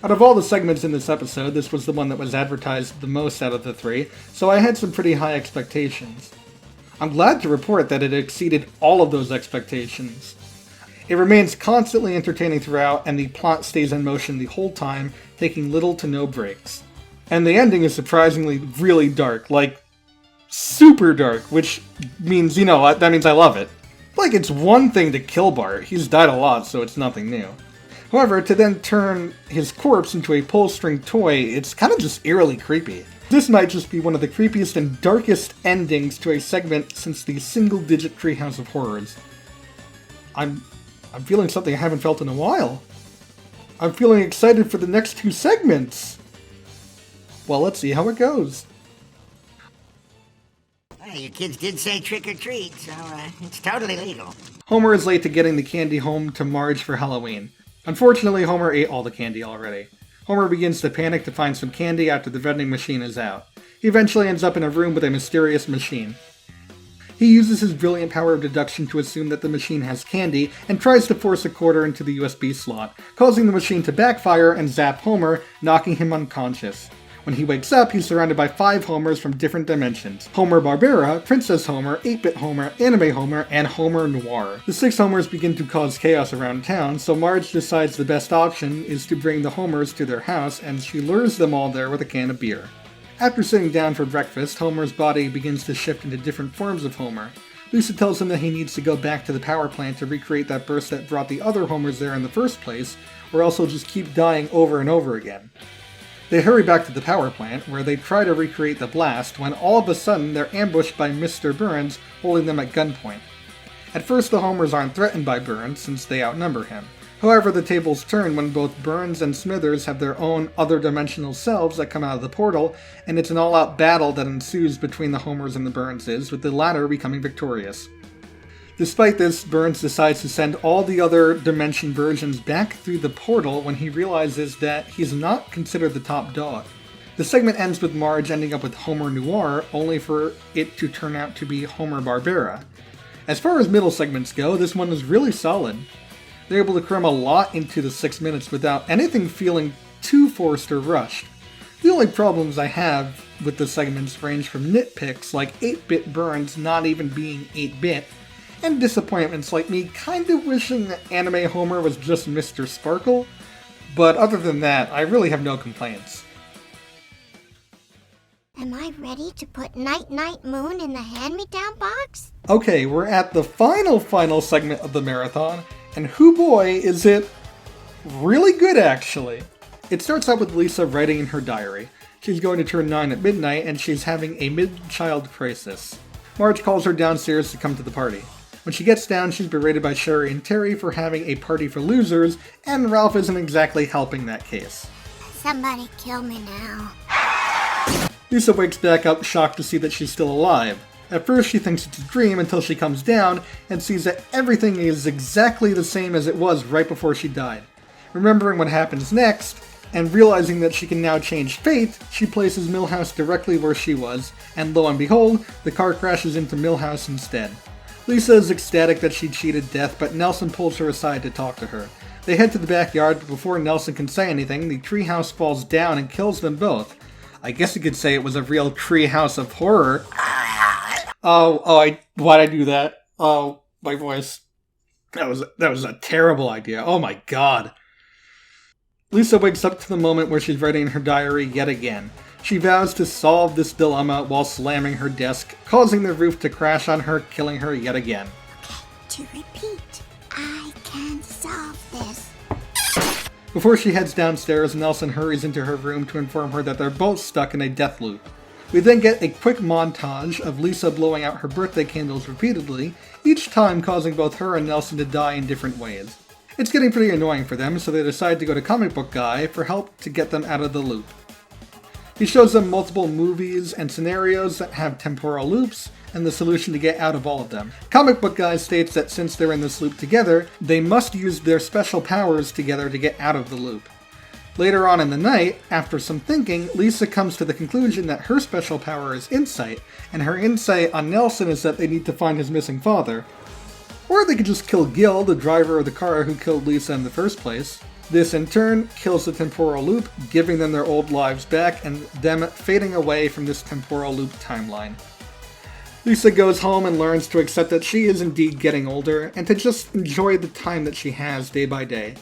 Out of all the segments in this episode, this was the one that was advertised the most out of the three, so I had some pretty high expectations. I'm glad to report that it exceeded all of those expectations. It remains constantly entertaining throughout, and the plot stays in motion the whole time, taking little to no breaks. And the ending is surprisingly really dark, like, super dark, which means, that means I love it. Like, it's one thing to kill Bart, he's died a lot, so it's nothing new. However, to then turn his corpse into a pull-string toy, it's kind of just eerily creepy. This might just be one of the creepiest and darkest endings to a segment since the single-digit Treehouse of Horrors. I'm feeling something I haven't felt in a while. I'm feeling excited for the next two segments. Well, let's see how it goes. Well, you kids did say trick or treat, so it's totally legal. Homer is late to getting the candy home to Marge for Halloween. Unfortunately, Homer ate all the candy already. Homer begins to panic to find some candy after the vending machine is out. He eventually ends up in a room with a mysterious machine. He uses his brilliant power of deduction to assume that the machine has candy and tries to force a quarter into the USB slot, causing the machine to backfire and zap Homer, knocking him unconscious. When he wakes up, he's surrounded by 5 Homers from different dimensions. Homer Barbera, Princess Homer, 8-Bit Homer, Anime Homer, and Homer Noir. The 6 Homers begin to cause chaos around town, so Marge decides the best option is to bring the Homers to their house, and she lures them all there with a can of beer. After sitting down for breakfast, Homer's body begins to shift into different forms of Homer. Lisa tells him that he needs to go back to the power plant to recreate that burst that brought the other Homers there in the first place, or else he'll just keep dying over and over again. They hurry back to the power plant, where they try to recreate the blast, when all of a sudden they're ambushed by Mr. Burns, holding them at gunpoint. At first the Homers aren't threatened by Burns, since they outnumber him. However, the tables turn when both Burns and Smithers have their own other-dimensional selves that come out of the portal, and it's an all-out battle that ensues between the Homers and the Burnses, with the latter becoming victorious. Despite this, Burns decides to send all the other dimension versions back through the portal when he realizes that he's not considered the top dog. The segment ends with Marge ending up with Homer Noir, only for it to turn out to be Homer Barbera. As far as middle segments go, this one is really solid. They're able to cram a lot into the 6 minutes without anything feeling too forced or rushed. The only problems I have with the segments range from nitpicks like 8-bit burns not even being 8-bit, and disappointments like me kinda wishing that Anime Homer was just Mr. Sparkle, but other than that, I really have no complaints. Am I ready to put Night Night Moon in the hand-me-down box? Okay, we're at the final segment of the marathon, and hoo boy, is it really good actually. It starts out with Lisa writing in her diary. She's going to turn 9 at midnight, and she's having a mid-child crisis. Marge calls her downstairs to come to the party. When she gets down, she's berated by Sherry and Terry for having a party for losers, and Ralph isn't exactly helping that case. Somebody kill me now. Lisa wakes back up, shocked to see that she's still alive. At first, she thinks it's a dream until she comes down and sees that everything is exactly the same as it was right before she died. Remembering what happens next, and realizing that she can now change fate, she places Milhouse directly where she was, and lo and behold, the car crashes into Milhouse instead. Lisa is ecstatic that she cheated death, but Nelson pulls her aside to talk to her. They head to the backyard, but before Nelson can say anything, the treehouse falls down and kills them both. I guess you could say it was a real Treehouse of Horror. Why'd I do that? Oh, my voice. That was a terrible idea. Oh my god. Lisa wakes up to the moment where she's writing in her diary yet again. She vows to solve this dilemma while slamming her desk, causing the roof to crash on her, killing her yet again. To repeat, I can solve this. Before she heads downstairs, Nelson hurries into her room to inform her that they're both stuck in a death loop. We then get a quick montage of Lisa blowing out her birthday candles repeatedly, each time causing both her and Nelson to die in different ways. It's getting pretty annoying for them, so they decide to go to Comic Book Guy for help to get them out of the loop. He shows them multiple movies and scenarios that have temporal loops, and the solution to get out of all of them. Comic Book Guy states that since they're in this loop together, they must use their special powers together to get out of the loop. Later on in the night, after some thinking, Lisa comes to the conclusion that her special power is insight, and her insight on Nelson is that they need to find his missing father. Or they could just kill Gil, the driver of the car who killed Lisa in the first place. This in turn kills the temporal loop, giving them their old lives back and them fading away from this temporal loop timeline. Lisa goes home and learns to accept that she is indeed getting older and to just enjoy the time that she has day by day.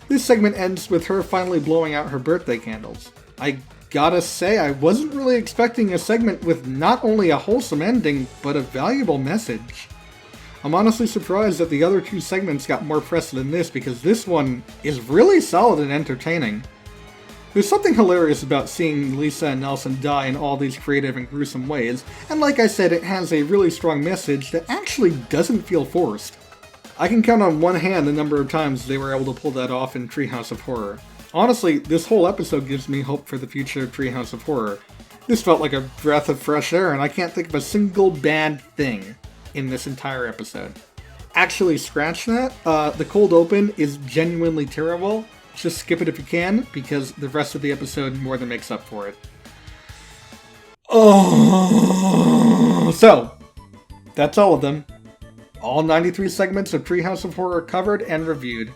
This segment ends with her finally blowing out her birthday candles. I gotta say, I wasn't really expecting a segment with not only a wholesome ending, but a valuable message. I'm honestly surprised that the other two segments got more press than this, because this one is really solid and entertaining. There's something hilarious about seeing Lisa and Nelson die in all these creative and gruesome ways, and like I said, it has a really strong message that actually doesn't feel forced. I can count on one hand the number of times they were able to pull that off in Treehouse of Horror. Honestly, this whole episode gives me hope for the future of Treehouse of Horror. This felt like a breath of fresh air, and I can't think of a single bad thing in this entire episode. Actually, scratch that. The cold open is genuinely terrible. Just skip it if you can, because the rest of the episode more than makes up for it. Oh, so that's all of them. All 93 segments of Treehouse of Horror covered and reviewed.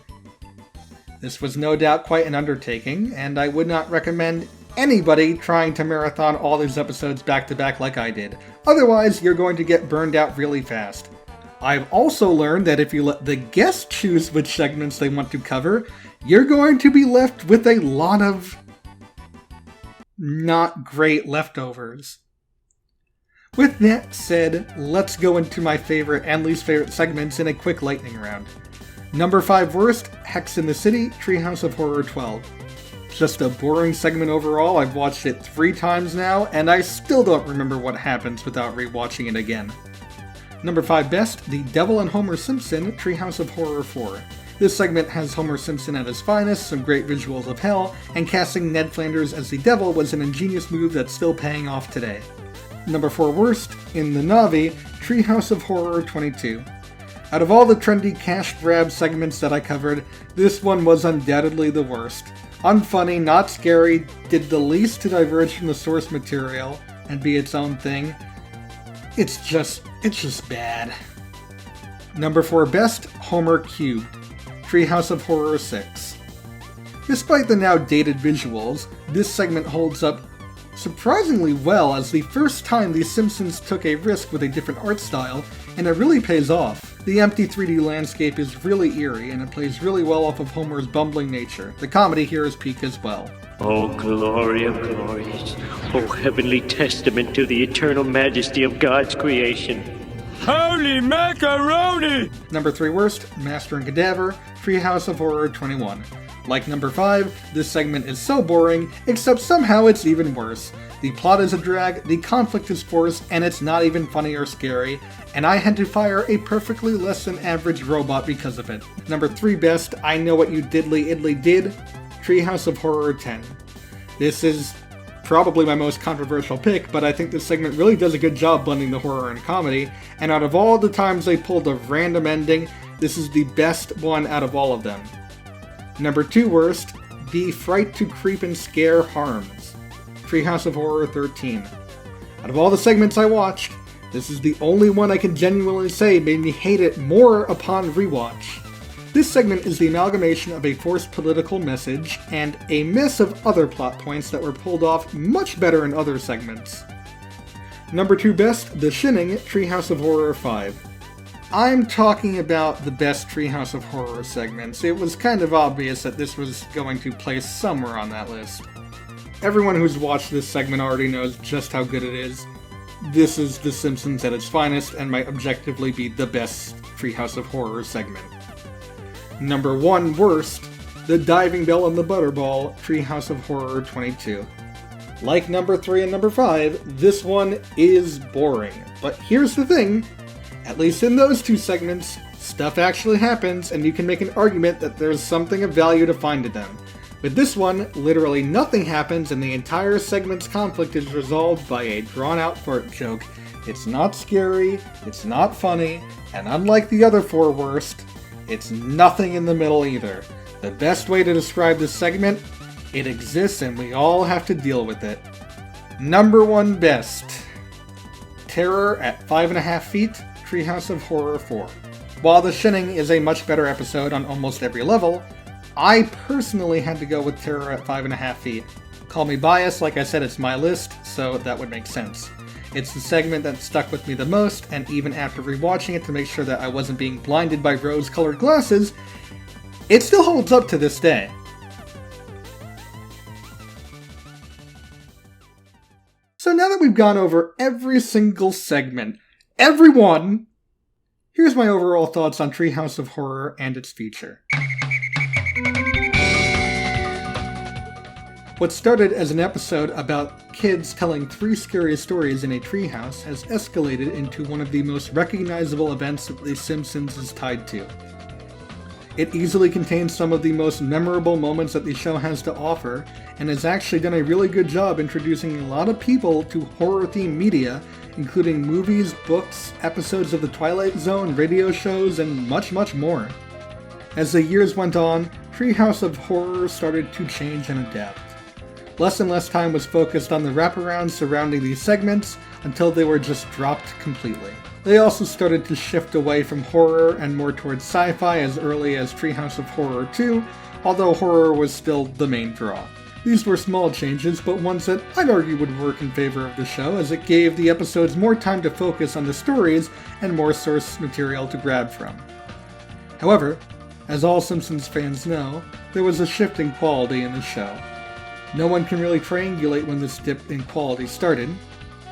This was no doubt quite an undertaking, and I would not recommend anybody trying to marathon all these episodes back to back like I did. Otherwise, you're going to get burned out really fast. I've also learned that if you let the guests choose which segments they want to cover, you're going to be left with a lot of not great leftovers. With that said, let's go into my favorite and least favorite segments in a quick lightning round. Number 5 worst, Hex in the City, Treehouse of Horror 12. Just a boring segment overall. I've watched it 3 times now, and I still don't remember what happens without rewatching it again. Number 5 best, The Devil and Homer Simpson, Treehouse of Horror 4. This segment has Homer Simpson at his finest, some great visuals of hell, and casting Ned Flanders as the Devil was an ingenious move that's still paying off today. Number 4 worst, in the Navi, Treehouse of Horror 22. Out of all the trendy cash grab segments that I covered, this one was undoubtedly the worst. Unfunny, not scary, did the least to diverge from the source material and be its own thing. It's just bad. Number 4 Best, Homer Cubed, Treehouse of Horror 6. Despite the now dated visuals, this segment holds up surprisingly well as the first time the Simpsons took a risk with a different art style, and it really pays off. The empty 3D landscape is really eerie, and it plays really well off of Homer's bumbling nature. The comedy here is peak as well. Oh, glory of glories. Oh, heavenly testament to the eternal majesty of God's creation. Holy macaroni! Number 3 Worst, Master and Cadaver, Treehouse of Horror 21. Like number 5, this segment is so boring, except somehow it's even worse. The plot is a drag, the conflict is forced, and it's not even funny or scary, and I had to fire a perfectly less than average robot because of it. Number 3 Best, I Know What You Diddly Idly Did, Treehouse of Horror 10. This is probably my most controversial pick, but I think this segment really does a good job blending the horror and comedy, and out of all the times they pulled a random ending, this is the best one out of all of them. Number 2 Worst, The Fright to Creep and Scare Harms, Treehouse of Horror 13. Out of all the segments I watched, this is the only one I can genuinely say made me hate it more upon rewatch. This segment is the amalgamation of a forced political message and a mess of other plot points that were pulled off much better in other segments. Number 2 Best, The Shinning, Treehouse of Horror 5. I'm talking about the best Treehouse of Horror segments. It was kind of obvious that this was going to place somewhere on that list. Everyone who's watched this segment already knows just how good it is. This is The Simpsons at its finest and might objectively be the best Treehouse of Horror segment. Number 1 Worst, The Diving Bell and the Butterball, Treehouse of Horror 22. Like number 3 and number 5, this one is boring. But here's the thing, at least in those two segments, stuff actually happens and you can make an argument that there's something of value to find in them. With this one, literally nothing happens and the entire segment's conflict is resolved by a drawn-out fart joke. It's not scary, it's not funny, and unlike the other 4 worst, it's nothing in the middle either. The best way to describe this segment, it exists and we all have to deal with it. Number 1 Best, Terror at 5.5 Feet, Treehouse of Horror 4. While The Shinning is a much better episode on almost every level, I personally had to go with Terror at 5.5 Feet. Call me biased, like I said, it's my list, so that would make sense. It's the segment that stuck with me the most, and even after rewatching it to make sure that I wasn't being blinded by rose-colored glasses, it still holds up to this day. So now that we've gone over every single segment, everyone, here's my overall thoughts on Treehouse of Horror and its feature. What started as an episode about kids telling 3 scary stories in a treehouse has escalated into one of the most recognizable events that The Simpsons is tied to. It easily contains some of the most memorable moments that the show has to offer, and has actually done a really good job introducing a lot of people to horror-themed media, including movies, books, episodes of The Twilight Zone, radio shows, and much, much more. As the years went on, Treehouse of Horror started to change and adapt. Less and less time was focused on the wraparounds surrounding these segments until they were just dropped completely. They also started to shift away from horror and more towards sci-fi as early as Treehouse of Horror 2, although horror was still the main draw. These were small changes, but ones that I'd argue would work in favor of the show, as it gave the episodes more time to focus on the stories and more source material to grab from. However, as all Simpsons fans know, there was a shift in quality in the show. No one can really triangulate when this dip in quality started.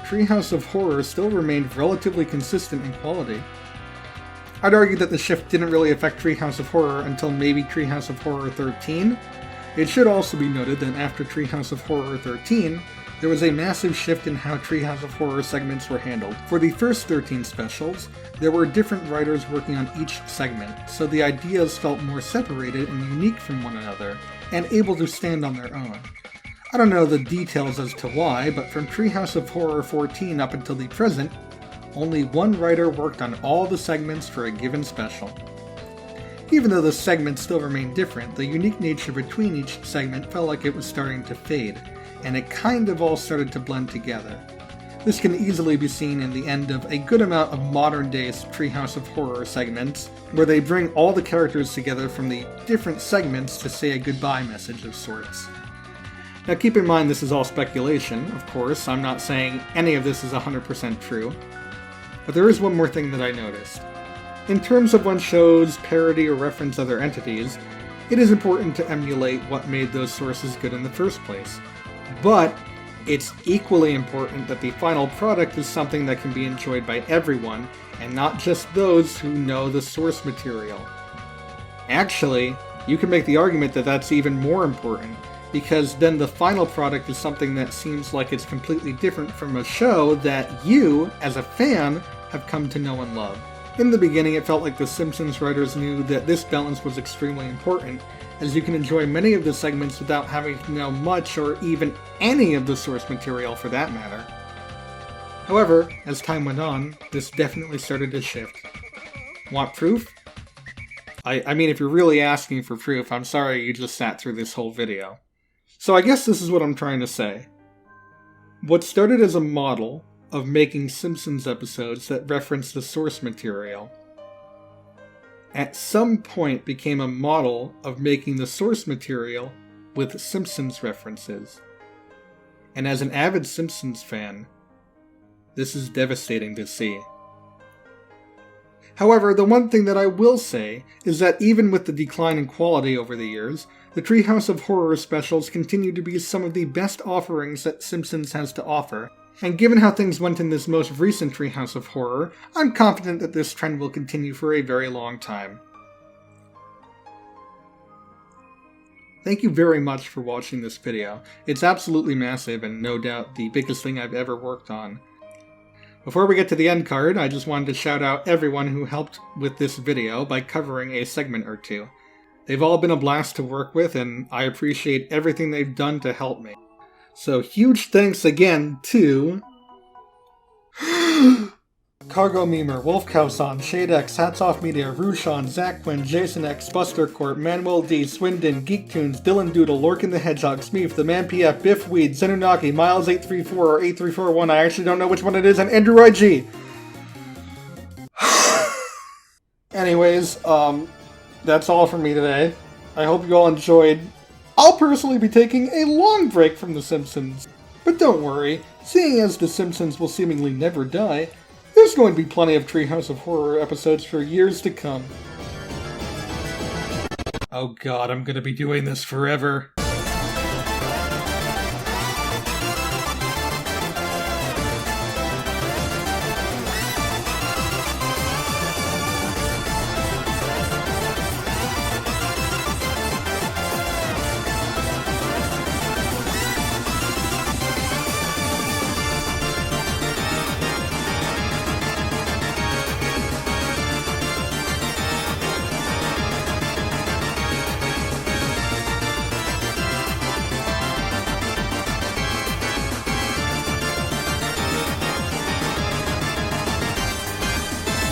Treehouse of Horror still remained relatively consistent in quality. I'd argue that the shift didn't really affect Treehouse of Horror until maybe Treehouse of Horror 13. It should also be noted that after Treehouse of Horror 13, there was a massive shift in how Treehouse of Horror segments were handled. For the first 13 specials, there were different writers working on each segment, so the ideas felt more separated and unique from one another, and able to stand on their own. I don't know the details as to why, but from Treehouse of Horror 14 up until the present, only one writer worked on all the segments for a given special. Even though the segments still remained different, the unique nature between each segment felt like it was starting to fade, and it kind of all started to blend together. This can easily be seen in the end of a good amount of modern-day Treehouse of Horror segments, where they bring all the characters together from the different segments to say a goodbye message of sorts. Now keep in mind this is all speculation, of course, I'm not saying any of this is 100% true, but there is one more thing that I noticed. In terms of when shows parody or reference other entities, it is important to emulate what made those sources good in the first place. But it's equally important that the final product is something that can be enjoyed by everyone, and not just those who know the source material. Actually, you can make the argument that that's even more important, because then the final product is something that seems like it's completely different from a show that you, as a fan, have come to know and love. In the beginning, it felt like the Simpsons writers knew that this balance was extremely important, as you can enjoy many of the segments without having to know much or even any of the source material for that matter. However, as time went on, this definitely started to shift. Want proof? I mean, if you're really asking for proof, I'm sorry you just sat through this whole video. So I guess this is what I'm trying to say. What started as a model of making Simpsons episodes that reference the source material, at some point became a model of making the source material with Simpsons references. And as an avid Simpsons fan, this is devastating to see. However, the one thing that I will say is that even with the decline in quality over the years, the Treehouse of Horror specials continue to be some of the best offerings that Simpsons has to offer, and given how things went in this most recent Treehouse of Horror, I'm confident that this trend will continue for a very long time. Thank you very much for watching this video. It's absolutely massive and no doubt the biggest thing I've ever worked on. Before we get to the end card, I just wanted to shout out everyone who helped with this video by covering a segment or two. They've all been a blast to work with, and I appreciate everything they've done to help me. So huge thanks again to Cargo Memer, wolfkaosaun, ShadeX, HatsOffMedia, Rushaan, Zac Quinn, Jason X, Buster Corp, Manuel D, Swindon, GeekToons, Dylan Doodle, Lorcan the Hedgehog, Smeef, TheManPF, Biff Weed, Xenunnaki, Miles 834 or 8341, I actually don't know which one it is, and AndrewIG. Anyways, that's all for me today. I hope you all enjoyed. I'll personally be taking a long break from The Simpsons. But don't worry, seeing as The Simpsons will seemingly never die, there's going to be plenty of Treehouse of Horror episodes for years to come. Oh god, I'm gonna be doing this forever.